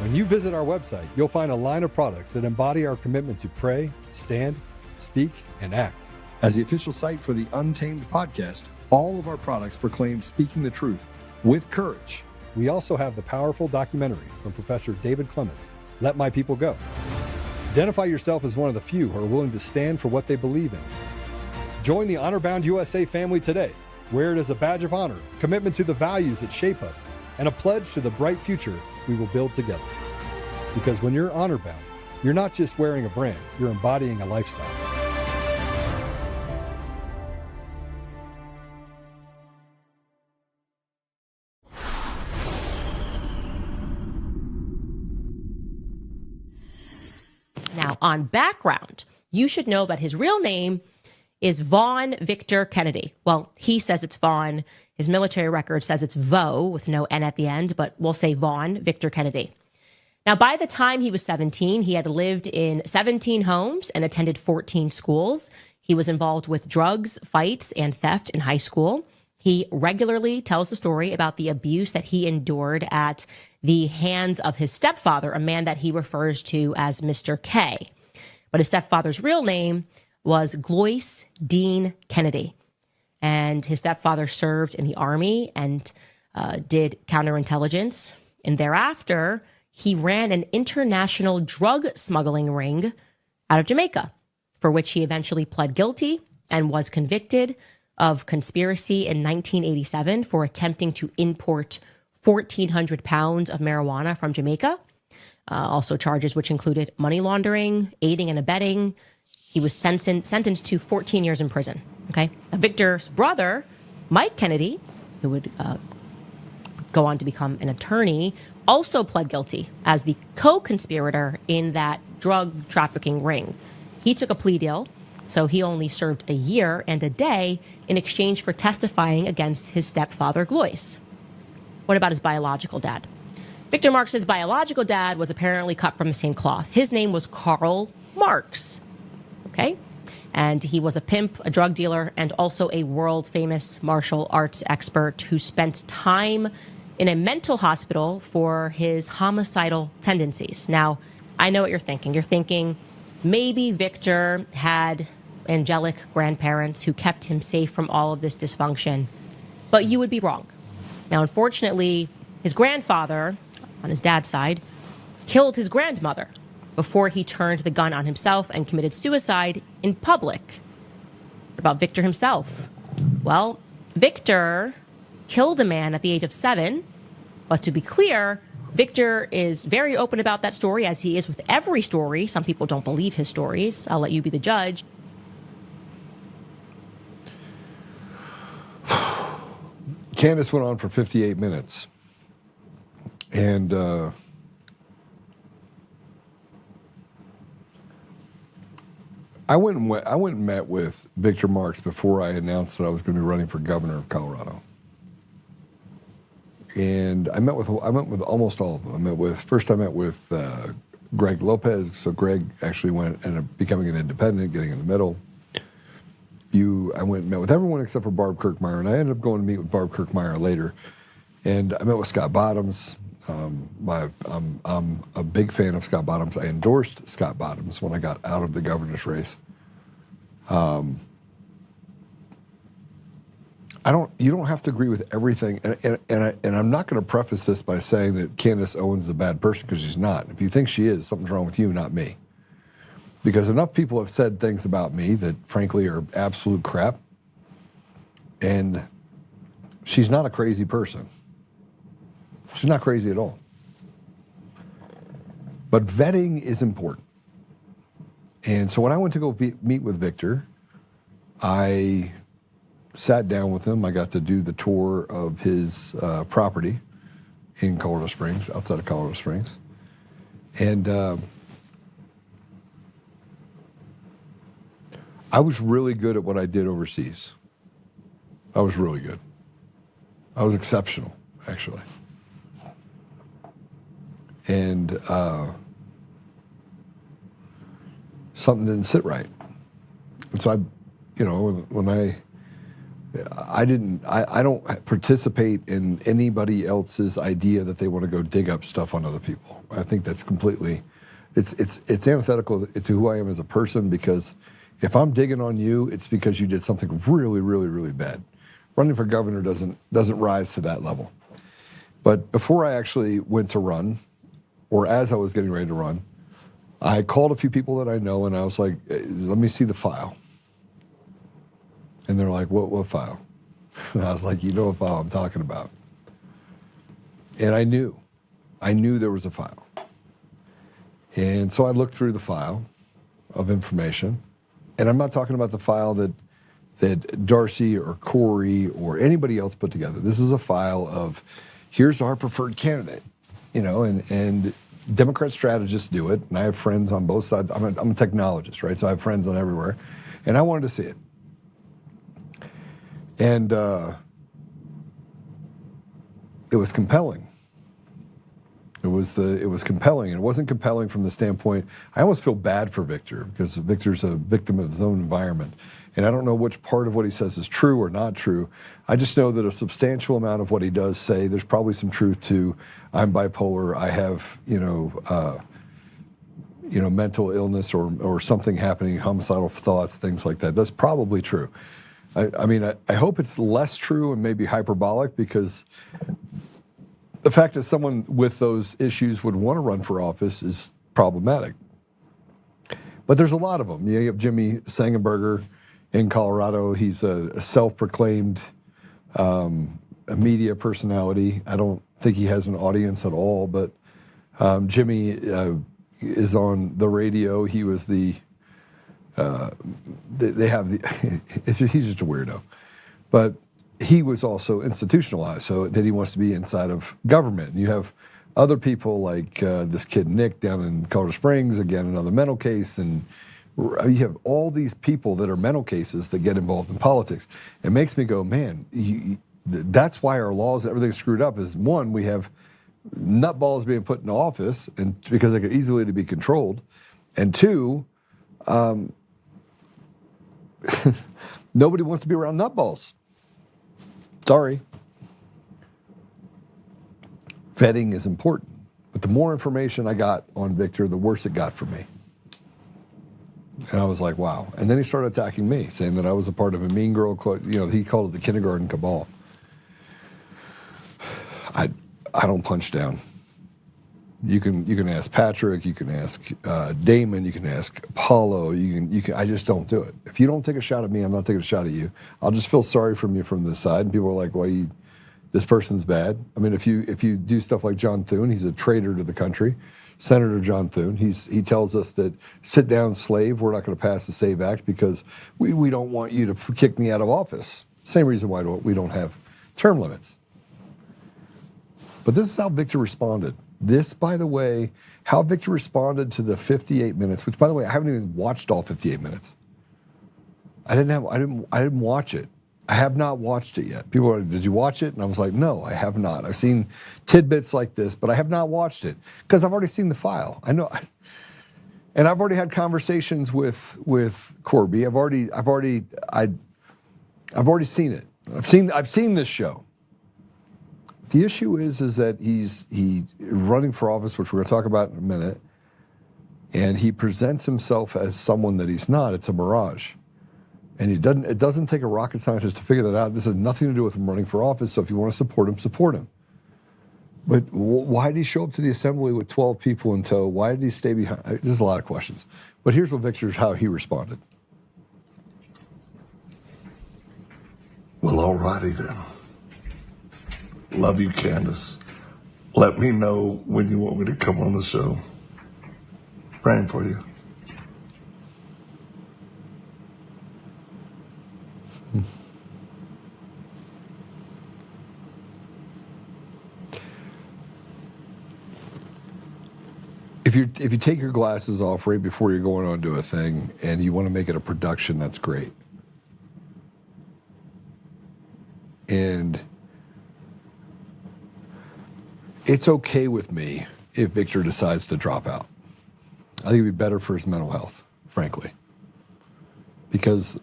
When you visit our website, you'll find a line of products that embody our commitment to pray, stand, speak, and act. As the official site for the Untamed podcast, all of our products proclaim speaking the truth with courage. We also have the powerful documentary from Professor David Clements, Let My People Go. Identify yourself as one of the few who are willing to stand for what they believe in. Join the Honor-Bound USA family today. Wear it as a badge of honor, commitment to the values that shape us, and a pledge to the bright future we will build together. Because when you're honor-bound, you're not just wearing a brand, you're embodying a lifestyle. Now, on background, you should know that his real name is Vaughn Victor Kennedy. Well, he says it's Vaughn. His military record says it's Vo with no N at the end, but we'll say Vaughn Victor Kennedy. Now, by the time he was 17, he had lived in 17 homes and attended 14 schools. He was involved with drugs, fights, and theft in high school. He regularly tells the story about the abuse that he endured at the hands of his stepfather, a man that he refers to as Mr. K. But his stepfather's real name was Glois Dean Kennedy. And his stepfather served in the Army and did counterintelligence. And thereafter, he ran an international drug smuggling ring out of Jamaica, for which he eventually pled guilty and was convicted of conspiracy in 1987 for attempting to import 1,400 pounds of marijuana from Jamaica. Also charges which included money laundering, aiding and abetting. He was sentenced to 14 years in prison. Okay, now, Victor's brother, Mike Kennedy, who would go on to become an attorney, also pled guilty as the co-conspirator in that drug trafficking ring. He took a plea deal, so he only served a year and a day in exchange for testifying against his stepfather, Glois. What about his biological dad? Victor Marx's biological dad was apparently cut from the same cloth. His name was Karl Marx, okay? And he was a pimp, a drug dealer, and also a world-famous martial arts expert who spent time in a mental hospital for his homicidal tendencies. Now, I know what you're thinking. You're thinking maybe Victor had angelic grandparents who kept him safe from all of this dysfunction, but you would be wrong. Now, unfortunately, his grandfather, on his dad's side, killed his grandmother before he turned the gun on himself and committed suicide in public. What about Victor himself? Well, Victor killed a man at the age of 7, but to be clear, Victor is very open about that story, as he is with every story. Some people don't believe his stories. I'll let you be the judge. Candace went on for 58 minutes. And I went and met with Victor Marx before I announced that I was going to be running for governor of Colorado. And I met with almost all of them. I met with Greg Lopez. So Greg actually ended up becoming an independent, getting in the middle. I went and met with everyone except for Barb Kirkmeyer, and I ended up going to meet with Barb Kirkmeyer later. And I met with Scott Bottoms. I'm a big fan of Scott Bottoms. I endorsed Scott Bottoms when I got out of the governor's race. You don't have to agree with everything, and I'm not going to preface this by saying that Candace Owens is a bad person, because she's not. If you think she is, something's wrong with you, not me. Because enough people have said things about me that, frankly, are absolute crap. And she's not a crazy person. She's not crazy at all. But vetting is important. And so when I went to go meet with Victor, I sat down with him. I got to do the tour of his property in Colorado Springs, outside of Colorado Springs. And I was really good at what I did overseas. I was really good. I was exceptional, actually. And something didn't sit right. And so I don't participate in anybody else's idea that they want to go dig up stuff on other people. I think that's completely, it's antithetical to who I am as a person, because if I'm digging on you, it's because you did something really, really, really bad. Running for governor doesn't rise to that level. But before I actually went to run, or as I was getting ready to run, I called a few people that I know, and I was like, let me see the file. And they're like, what file? And I was like, you know what file I'm talking about. And I knew there was a file. And so I looked through the file of information, and I'm not talking about the file that Darcy or Corey or anybody else put together. This is a file of, here's our preferred candidate, and Democrat strategists do it, and I have friends on both sides. I'm a technologist, right? So I have friends on everywhere, and I wanted to see it. And it was compelling. It was compelling. And it wasn't compelling from the standpoint, I almost feel bad for Victor because Victor's a victim of his own environment. And I don't know which part of what he says is true or not true. I just know that a substantial amount of what he does say, there's probably some truth to, I'm bipolar, I have, mental illness or something happening, homicidal thoughts, things like that. That's probably true. I hope it's less true and maybe hyperbolic, because the fact that someone with those issues would want to run for office is problematic. But there's a lot of them. You have Jimmy Sangenberger in Colorado. He's a self-proclaimed media personality. I don't think he has an audience at all, but Jimmy is on the radio. He was he's just a weirdo. But he was also institutionalized, so that he wants to be inside of government. And you have other people like this kid Nick down in Colorado Springs, again, another mental case, and you have all these people that are mental cases that get involved in politics. It makes me go, man, that's why our laws, everything's screwed up, is one, we have nutballs being put in office and because they could easily be controlled, and two, nobody wants to be around nutballs. Sorry. Vetting is important, but the more information I got on Victor, the worse it got for me. And I was like, wow. And then he started attacking me, saying that I was a part of a mean girl, he called it the kindergarten cabal. I don't punch down. You can ask Patrick, you can ask Damon, you can ask Apollo, I just don't do it. If you don't take a shot at me, I'm not taking a shot at you. I'll just feel sorry from you from this side. And people are like, well, this person's bad. I mean, if you do stuff like John Thune, he's a traitor to the country. Senator John Thune, he tells us that sit down, slave, we're not going to pass the SAVE Act because we don't want you to kick me out of office. Same reason why we don't have term limits. But this is how Victor responded. This, by the way, how Victor responded to the 58 minutes, which, by the way, I haven't even watched all 58 minutes. I didn't watch it. I have not watched it yet. People are, did you watch it? And I was like, no, I have not. I've seen tidbits like this, but I have not watched it because I've already seen the file. I know, and I've already had conversations with Corby. I've already seen it. I've seen this show. The issue is that he's running for office, which we're going to talk about in a minute, and he presents himself as someone that he's not. It's a mirage. And it doesn't take a rocket scientist to figure that out. This has nothing to do with him running for office, so if you want to support him, support him. But why did he show up to the assembly with 12 people in tow? Why did he stay behind? There's a lot of questions. But here's how he responded. Well, all righty then. Love you, Candace. Let me know when you want me to come on the show. Praying for you. If you take your glasses off right before you're going on to a thing and you want to make it a production, that's great. And it's okay with me if Victor decides to drop out. I think it'd be better for his mental health, frankly, because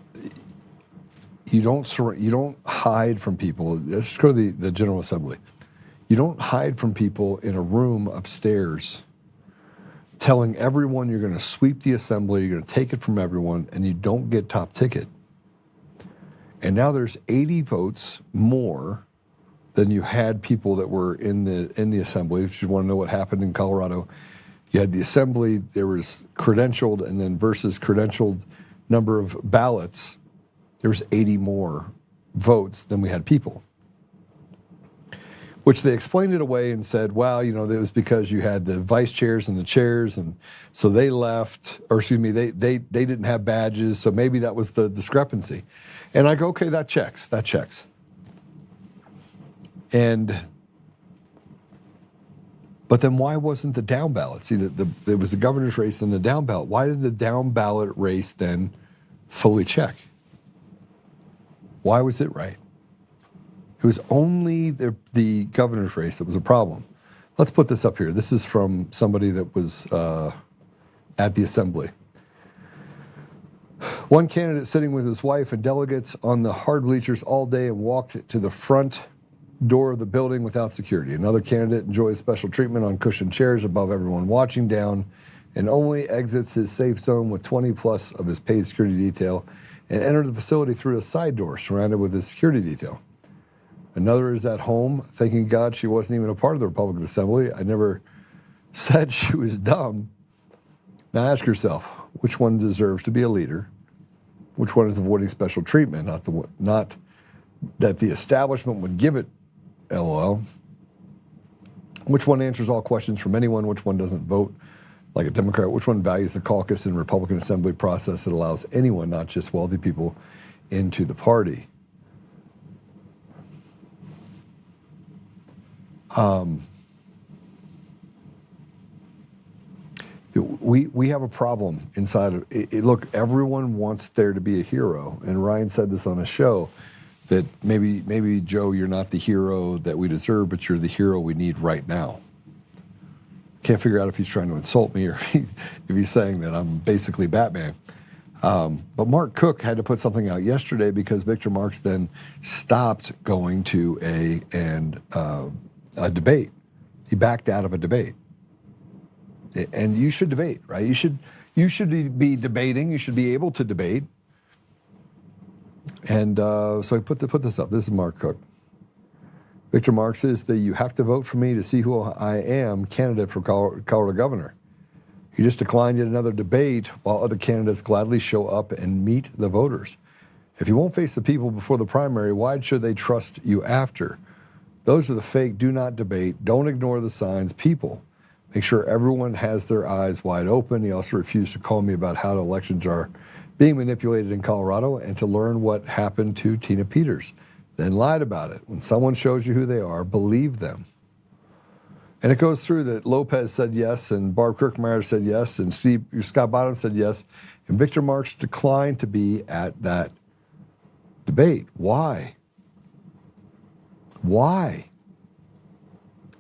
you don't hide from people. Let's just go to the General Assembly. You don't hide from people in a room upstairs telling everyone you're going to sweep the assembly, you're going to take it from everyone, and you don't get top ticket. And now there's 80 votes more than you had people that were in the assembly. If you want to know what happened in Colorado, you had the assembly, there was credentialed, and then versus credentialed number of ballots, there was 80 more votes than we had people. Which they explained it away and said, well, it was because you had the vice chairs and the chairs, and so they left, or excuse me, they didn't have badges, so maybe that was the discrepancy. And I go, okay, that checks. But then why wasn't the down ballot? See, there was the governor's race, then the down ballot. Why did the down ballot race then fully check? Why was it right? It was only the governor's race that was a problem. Let's put this up here. This is from somebody that was at the assembly. One candidate sitting with his wife and delegates on the hard bleachers all day and walked to the front door of the building without security. Another candidate enjoys special treatment on cushioned chairs above everyone watching down and only exits his safe zone with 20 plus of his paid security detail and entered the facility through a side door surrounded with his security detail. Another is at home, thanking God she wasn't even a part of the Republican Assembly. I never said she was dumb. Now ask yourself, which one deserves to be a leader? Which one is avoiding special treatment? Not that the establishment would give it, LOL. Which one answers all questions from anyone? Which one doesn't vote like a Democrat? Which one values the caucus and Republican Assembly process that allows anyone, not just wealthy people, into the party? We have a problem inside of it. Look, everyone wants there to be a hero, and Ryan said this on a show that maybe Joe, you're not the hero that we deserve, but you're the hero we need right now. Can't figure out if he's trying to insult me or if he's saying that I'm basically Batman. But Mark Cook had to put something out yesterday because Victor Marx then stopped going to a debate. He backed out of a debate. And you should debate, right? You should be debating. You should be able to debate. And so I put this up. This is Mark Cook. Victor Marx is the "you have to vote for me to see who I am" candidate for Colorado governor. He just declined yet another debate while other candidates gladly show up and meet the voters. If you won't face the people before the primary, why should they trust you after? Those are the fake "do not debate, don't ignore the signs" people. Make sure everyone has their eyes wide open. He also refused to call me about how the elections are being manipulated in Colorado and to learn what happened to Tina Peters. Then lied about it. When someone shows you who they are, believe them. And it goes through that Lopez said yes, and Barb Kirkmeyer said yes, and Scott Bottom said yes, and Victor Marx declined to be at that debate. Why? Why?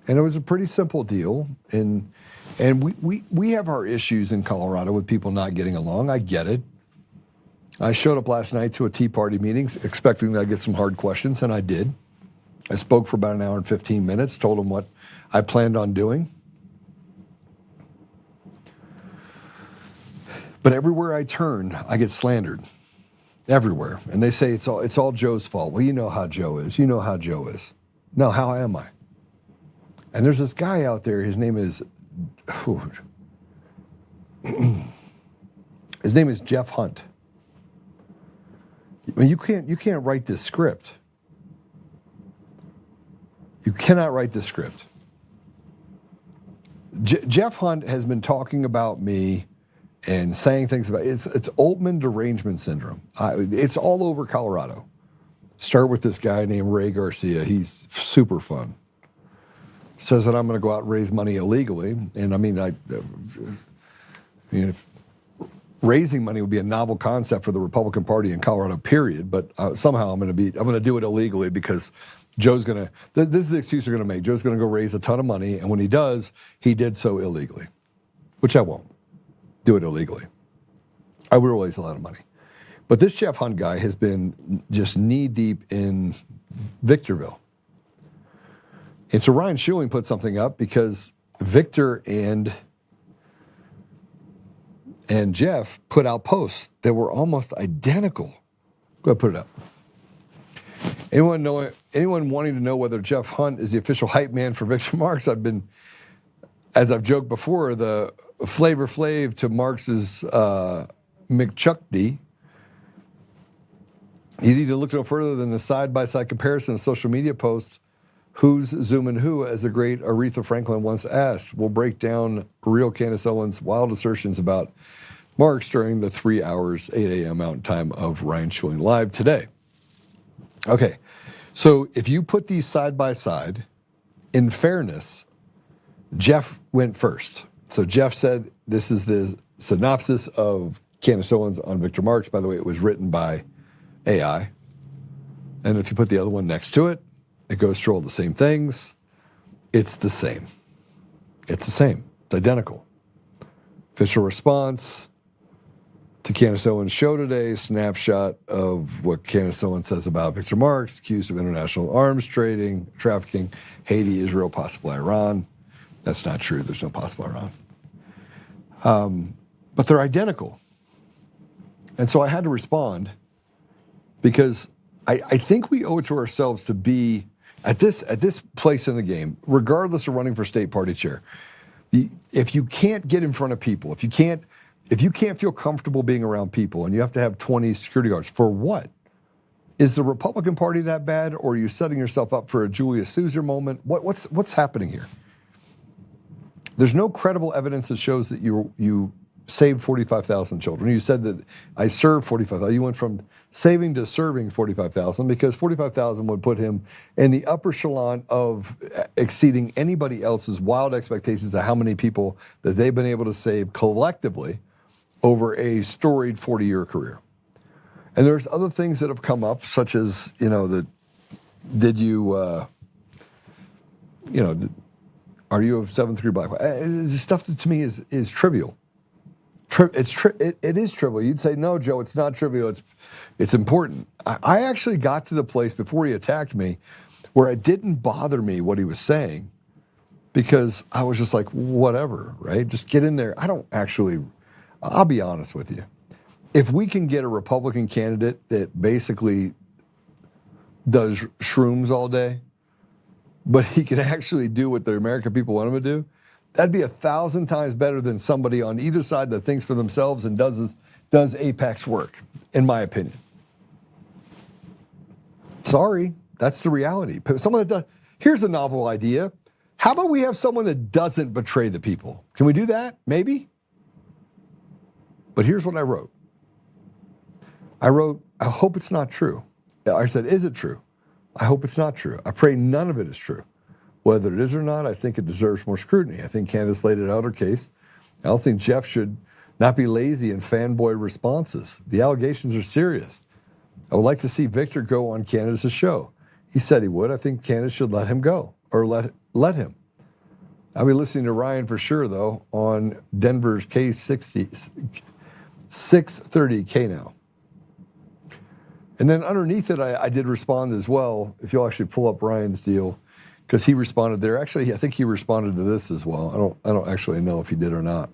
And it was a pretty simple deal. And we have our issues in Colorado with people not getting along. I get it. I showed up last night to a Tea Party meeting expecting that I'd get some hard questions, and I did. I spoke for about an hour and 15 minutes, told them what I planned on doing. But everywhere I turn, I get slandered. Everywhere. And they say it's all Joe's fault. Well, you know how Joe is. You know how Joe is. No, how am I? And there's this guy out there, his name is Jeff Hunt. I mean, you can't write this script. You cannot write this script. Jeff Hunt has been talking about me and saying things about it's Oltmann derangement syndrome. It's all over Colorado. Start with this guy named Ray Garcia. He's super fun. Says that I'm going to go out and raise money illegally, and I mean, raising money would be a novel concept for the Republican Party in Colorado, period. But somehow I'm going to do it illegally because Joe's going to. This is the excuse they're going to make. Joe's going to go raise a ton of money, and when he does, he did so illegally, which I won't do it illegally. I will raise a lot of money. But this Jeff Hunt guy has been just knee deep in Victorville. And so Ryan Schuling put something up because Victor and Jeff put out posts that were almost identical. Go ahead, put it up. Anyone wanting to know whether Jeff Hunt is the official hype man for Victor Marx? As I've joked before, the Flavor Flav to Marx's McChuck D. You need to look no further than the side-by-side comparison of social media posts. Who's zooming who, as the great Aretha Franklin once asked. We'll break down real Candace Owens' wild assertions about Marx during the 3 hours, 8 a.m. Mountain Time of Ryan Schuling Live today. Okay, so if you put these side by side, in fairness, Jeff went first. So Jeff said, this is the synopsis of Candace Owens on Victor Marx. By the way, it was written by AI. And if you put the other one next to it, it goes through all the same things. It's the same. It's the same. It's identical. Official response to Candace Owens' show today, snapshot of what Candace Owens says about Victor Marks, accused of international arms trading, trafficking, Haiti, Israel, possible Iran. That's not true. There's no possible Iran. But they're identical. And so I had to respond because I think we owe it to ourselves to be at this place in the game, regardless of running for state party chair. If you can't get in front of people, if you can't feel comfortable being around people, and you have to have 20 security guards, for what? Is the Republican Party that bad, or are you setting yourself up for a Julius Caesar moment? What's happening here? There's no credible evidence that shows that you saved 45,000 children. You said that I served 45,000. You went from saving to serving 45,000 because 45,000 would put him in the upper echelon of exceeding anybody else's wild expectations of how many people that they've been able to save collectively over a storied 40-year career. And there's other things that have come up, such as, did you, are you a 7th degree black? It's stuff that to me is trivial. It is trivial. You'd say, no, Joe, it's not trivial. It's important. I actually got to the place before he attacked me where it didn't bother me what he was saying because I was just like, whatever, right? Just get in there. I'll be honest with you. If we can get a Republican candidate that basically does shrooms all day, but he can actually do what the American people want him to do, that'd be 1,000 times better than somebody on either side that thinks for themselves and does apex work, in my opinion. Sorry, that's the reality. Someone that does. Here's a novel idea. How about we have someone that doesn't betray the people? Can we do that? Maybe. But here's what I wrote. I hope it's not true. I said, is it true? I hope it's not true. I pray none of it is true. Whether it is or not, I think it deserves more scrutiny. I think Candace laid it out her case. I don't think Jeff should not be lazy in fanboy responses. The allegations are serious. I would like to see Victor go on Candace's show. He said he would. I think Candace should let him go, or let him. I'll be listening to Ryan for sure, though, on Denver's K60, 630 K now. And then underneath it, I did respond as well, if you'll actually pull up Ryan's deal, because he responded there. Actually, I think he responded to this as well. I don't actually know if he did or not.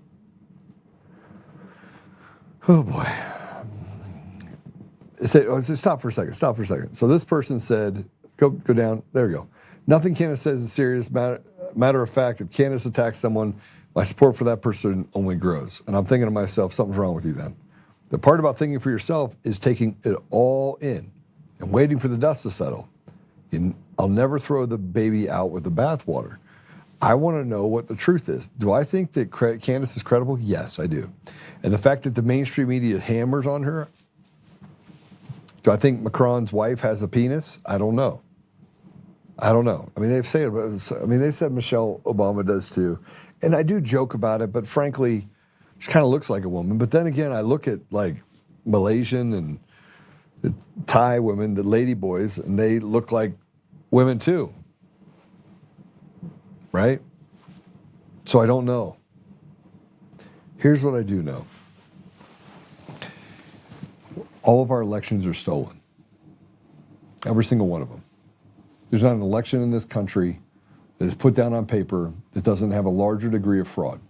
Oh boy. Stop for a second. So this person said, go down. There we go. Nothing Candace says is serious. Matter of fact, if Candace attacks someone, my support for that person only grows. And I'm thinking to myself, something's wrong with you then. The part about thinking for yourself is taking it all in and waiting for the dust to settle. I'll never throw the baby out with the bathwater. I want to know what the truth is. Do I think that Candace is credible? Yes, I do. And the fact that the mainstream media hammers on her, do I think Macron's wife has a penis? I don't know. I mean, they said Michelle Obama does too. And I do joke about it, but frankly, she kind of looks like a woman. But then again, I look at like Malaysian and the Thai women, the lady boys, and they look like women too, right? So I don't know. Here's what I do know. All of our elections are stolen. Every single one of them. There's not an election in this country that is put down on paper that doesn't have a larger degree of fraud.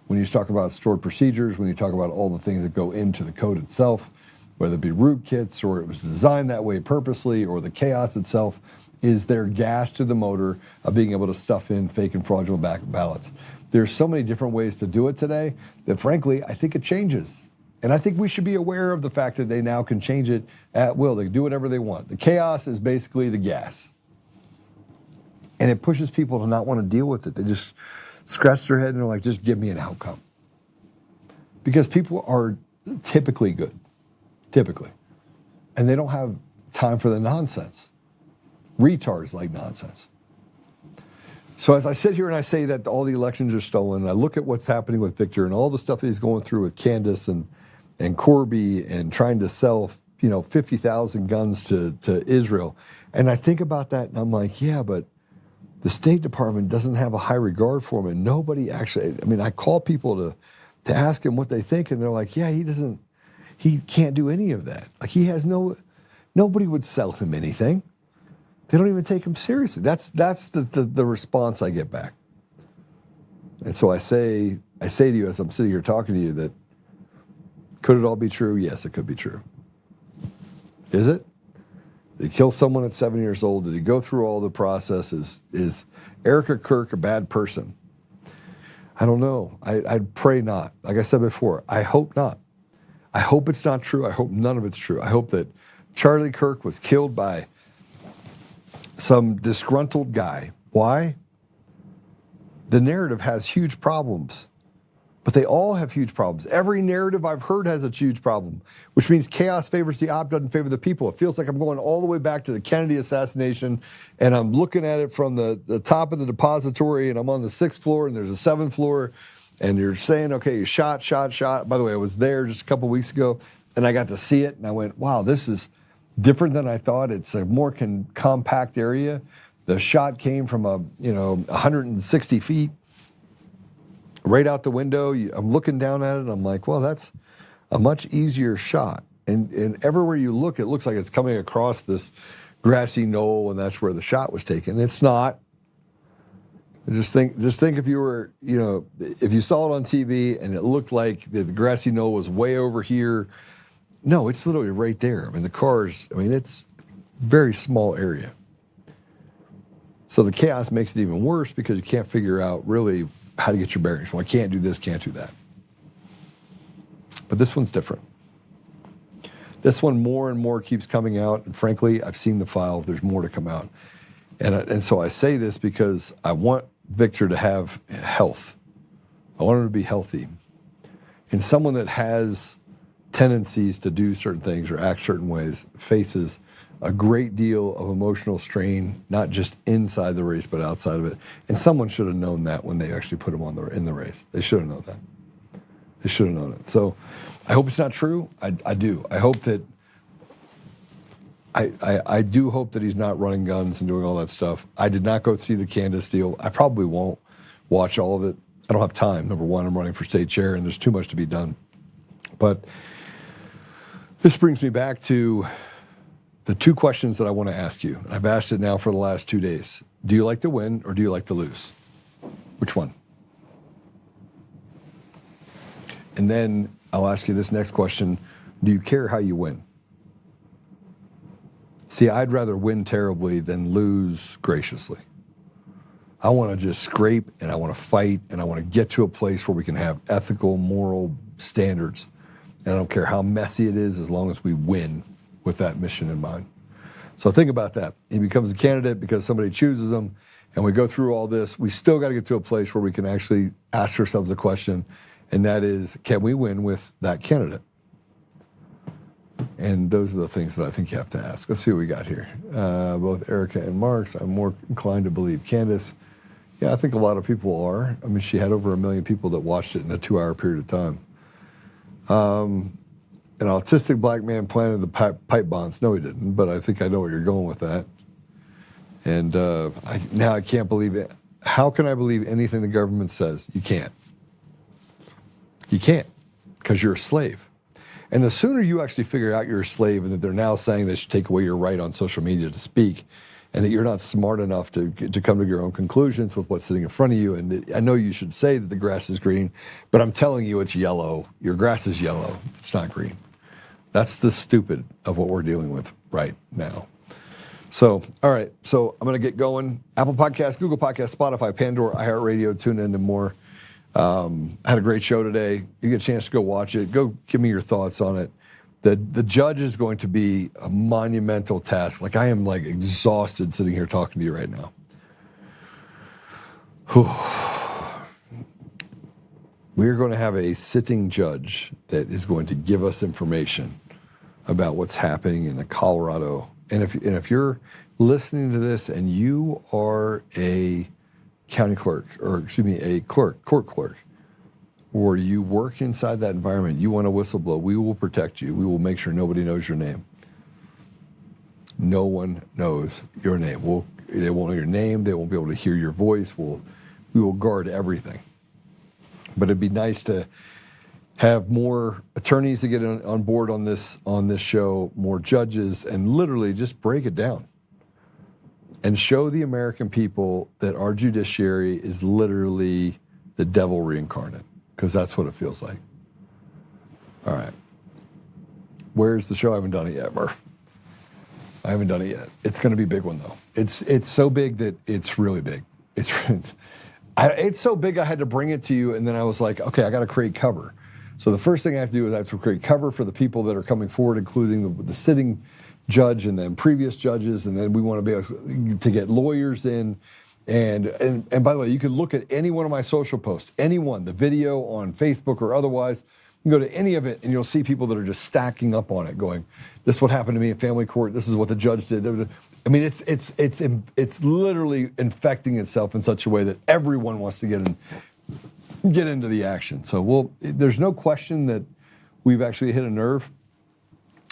When you talk about stored procedures, when you talk about all the things that go into the code itself, whether it be rootkits or it was designed that way purposely or the chaos itself, is there gas to the motor of being able to stuff in fake and fraudulent ballots. There's so many different ways to do it today that frankly, I think it changes. And I think we should be aware of the fact that they now can change it at will. They can do whatever they want. The chaos is basically the gas. And it pushes people to not want to deal with it. They just scratch their head and they're like, just give me an outcome. Because people are typically good. Typically. And they don't have time for the nonsense. Retards like nonsense. So as I sit here and I say that all the elections are stolen, and I look at what's happening with Victor and all the stuff that he's going through with Candace and Corby and trying to sell, 50,000 guns to Israel, and I think about that and I'm like, yeah, but the State Department doesn't have a high regard for him, and nobody actually, I mean, I call people to ask him what they think, and they're like, yeah, he can't do any of that. Like, he has nobody would sell him anything. They don't even take him seriously. That's the response I get back. And so I say to you as I'm sitting here talking to you that, could it all be true? Yes, it could be true. Is it? Did he kill someone at 7 years old? Did he go through all the processes? Is Erica Kirk a bad person? I don't know. I'd pray not. Like I said before, I hope not. I hope it's not true. I hope none of it's true. I hope that Charlie Kirk was killed by some disgruntled guy. Why? The narrative has huge problems, but they all have huge problems. Every narrative I've heard has a huge problem, which means chaos favors the op, doesn't favor the people. It feels like I'm going all the way back to the Kennedy assassination, and I'm looking at it from the top of the depository, and I'm on the 6th floor, and there's a 7th floor, and you're saying, okay, you shot. By the way, I was there just a couple weeks ago, and I got to see it, and I went, wow, this is different than I thought. It's a more compact area. The shot came from 160 feet right out the window. I'm looking down at it, and I'm like, well, that's a much easier shot. And everywhere you look, it looks like it's coming across this grassy knoll, and that's where the shot was taken. It's not. Just think if you were, if you saw it on TV and it looked like the grassy knoll was way over here. No, it's literally right there. I mean, it's a very small area. So the chaos makes it even worse because you can't figure out really how to get your bearings. Well, I can't do this, can't do that. But this one's different. This one more and more keeps coming out. And frankly, I've seen the file. There's more to come out. And so I say this because I want Victor to have health. I want him to be healthy. And someone that has tendencies to do certain things or act certain ways faces a great deal of emotional strain, not just inside the race, but outside of it. And someone should have known that when they actually put him in the race. They should have known that. They should have known it. So I hope it's not true. I do. I hope that I do hope that he's not running guns and doing all that stuff. I did not go see the Candace deal. I probably won't watch all of it. I don't have time. Number one, I'm running for state chair, and there's too much to be done. But this brings me back to the two questions that I want to ask you. I've asked it now for the last 2 days. Do you like to win or do you like to lose? Which one? And then I'll ask you this next question. Do you care how you win? See, I'd rather win terribly than lose graciously. I want to just scrape, and I want to fight, and I want to get to a place where we can have ethical, moral standards. And I don't care how messy it is as long as we win with that mission in mind. So think about that. He becomes a candidate because somebody chooses him, and we go through all this. We still got to get to a place where we can actually ask ourselves a question, and that is, can we win with that candidate? And those are the things that I think you have to ask. Let's see what we got here. Both Erica and Marks, I'm more inclined to believe Candace. Yeah, I think a lot of people are. I mean, she had over 1 million people that watched it in a 2-hour period of time. An autistic black man planted the pipe bombs. No, he didn't, but I think I know where you're going with that. And now I can't believe it. How can I believe anything the government says? You can't. You can't, because you're a slave. And the sooner you actually figure out you're a slave and that they're now saying they should take away your right on social media to speak, and that you're not smart enough to come to your own conclusions with what's sitting in front of you. And I know you should say that the grass is green, but I'm telling you it's yellow. Your grass is yellow. It's not green. That's the stupid of what we're dealing with right now. So, all right. So I'm going to get going. Apple Podcasts, Google Podcasts, Spotify, Pandora, iHeartRadio, tune in and more. I had a great show today. You get a chance to go watch it. Go give me your thoughts on it. The judge is going to be a monumental task. Like, I am exhausted sitting here talking to you right now. We're going to have a sitting judge that is going to give us information about what's happening in Colorado. And if you're listening to this and you are a county clerk, or excuse me, a court clerk, or you work inside that environment, you want to whistleblow, we will protect you. We will make sure nobody knows your name. No one knows your name. they won't know your name. They won't be able to hear your voice. We will guard everything. But it'd be nice to have more attorneys to get on board on this show, more judges, and literally just break it down and show the American people that our judiciary is literally the devil reincarnate, because that's what it feels like. All right. Where's the show? I haven't done it yet, Murph. I haven't done it yet. It's going to be a big one, though. It's so big that it's really big. It's so big I had to bring it to you, and then I was like, okay, I got to create cover. So the first thing I have to do is I have to create cover for the people that are coming forward, including the sitting judge and then previous judges, and then we want to be able to get lawyers in. And by the way, you can look at any one of my social posts, anyone, the video on Facebook or otherwise. You can go to any of it, and you'll see people that are just stacking up on it, going, "This is what happened to me in family court. This is what the judge did." I mean, it's literally infecting itself in such a way that everyone wants to get into the action. So there's no question that we've actually hit a nerve,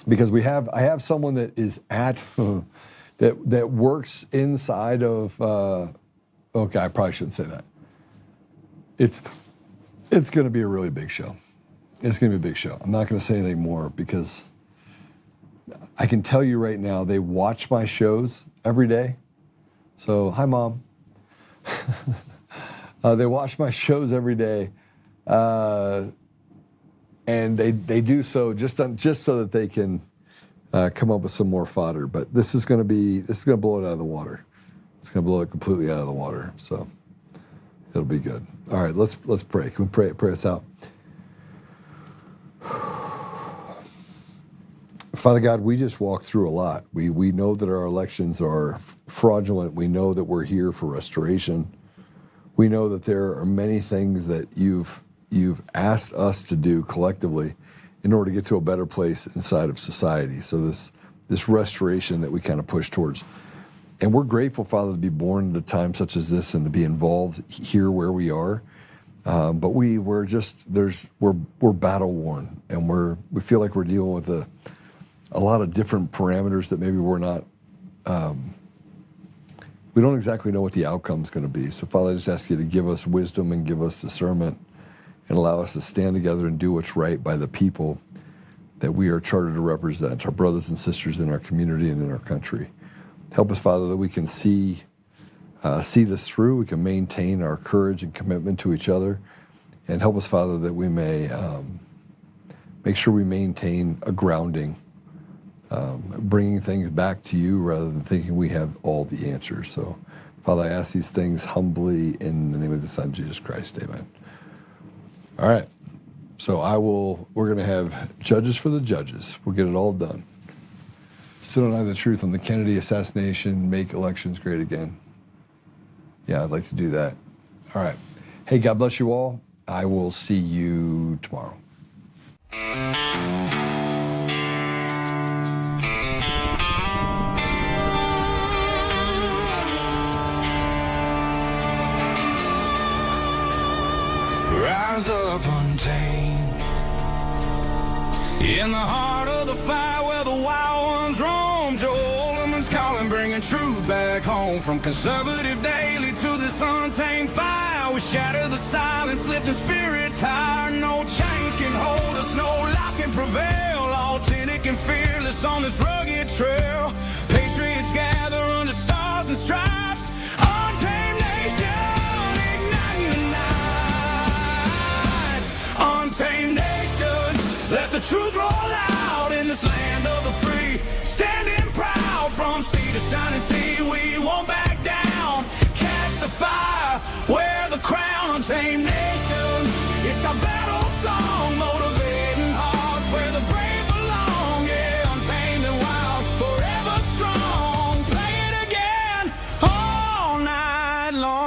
because I have someone that is that works inside of. Okay, I probably shouldn't say that. It's going to be a really big show. It's going to be a big show. I'm not going to say anything more, because I can tell you right now, they watch my shows every day. So, hi, Mom. They watch my shows every day, and they do so just so that they can come up with some more fodder. But this is going to blow it out of the water. It's going to blow it completely out of the water. So it'll be good. All right, let's pray. Can we pray us out? Father God, we just walked through a lot. We know that our elections are fraudulent. We know that we're here for restoration. We know that there are many things that you've asked us to do collectively in order to get to a better place inside of society. So this restoration that we kind of push towards. And we're grateful, Father, to be born at a time such as this and to be involved here where we are. But we're battle worn, and we feel like we're dealing with a lot of different parameters that maybe we're not. We don't exactly know what the outcome's going to be. So, Father, I just ask you to give us wisdom and give us discernment, and allow us to stand together and do what's right by the people that we are chartered to represent, our brothers and sisters in our community and in our country. Help us, Father, that we can see this through. We can maintain our courage and commitment to each other, and help us, Father, that we may make sure we maintain a grounding, bringing things back to you rather than thinking we have all the answers. So, Father, I ask these things humbly in the name of the Son, Jesus Christ. Amen. All right. So we're going to have judges for the judges. We'll get it all done. Still don't have the truth on the Kennedy assassination, make elections great again. Yeah, I'd like to do that. All right. Hey, God bless you all. I will see you tomorrow. Rise up untamed, in the heart of the fire where the wild ones roam. Oltmann's calling, bringing truth back home. From conservative daily to this untamed fire, we shatter the silence, lifting spirits higher. No chains can hold us, no lies can prevail. Authentic and fearless on this rugged trail. Patriots gather under stars and stripes. Untamed nation, igniting the night. Untamed nation, let the truth roll out in this land of the free. Standing proud from sea to shining sea, we won't back down. Catch the fire, wear the crown. Untamed nation, it's our battle song, motivating hearts where the brave belong. Yeah, untamed and wild, forever strong. Play it again all night long.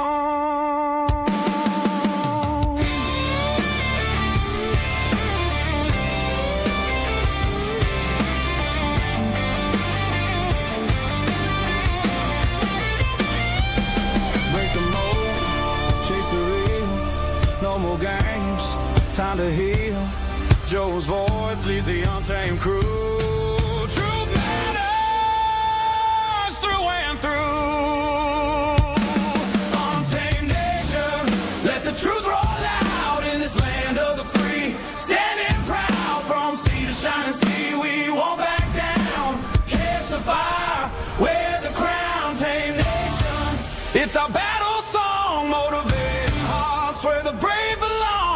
Time to heal. Joe's voice leads the untamed crew. Truth matters through and through. Untamed nation, let the truth roll out in this land of the free. Standing proud from sea to shining sea, we won't back down. Catch the fire, wear the crown. Untamed nation, it's our battle song, motivating hearts where the brave belong.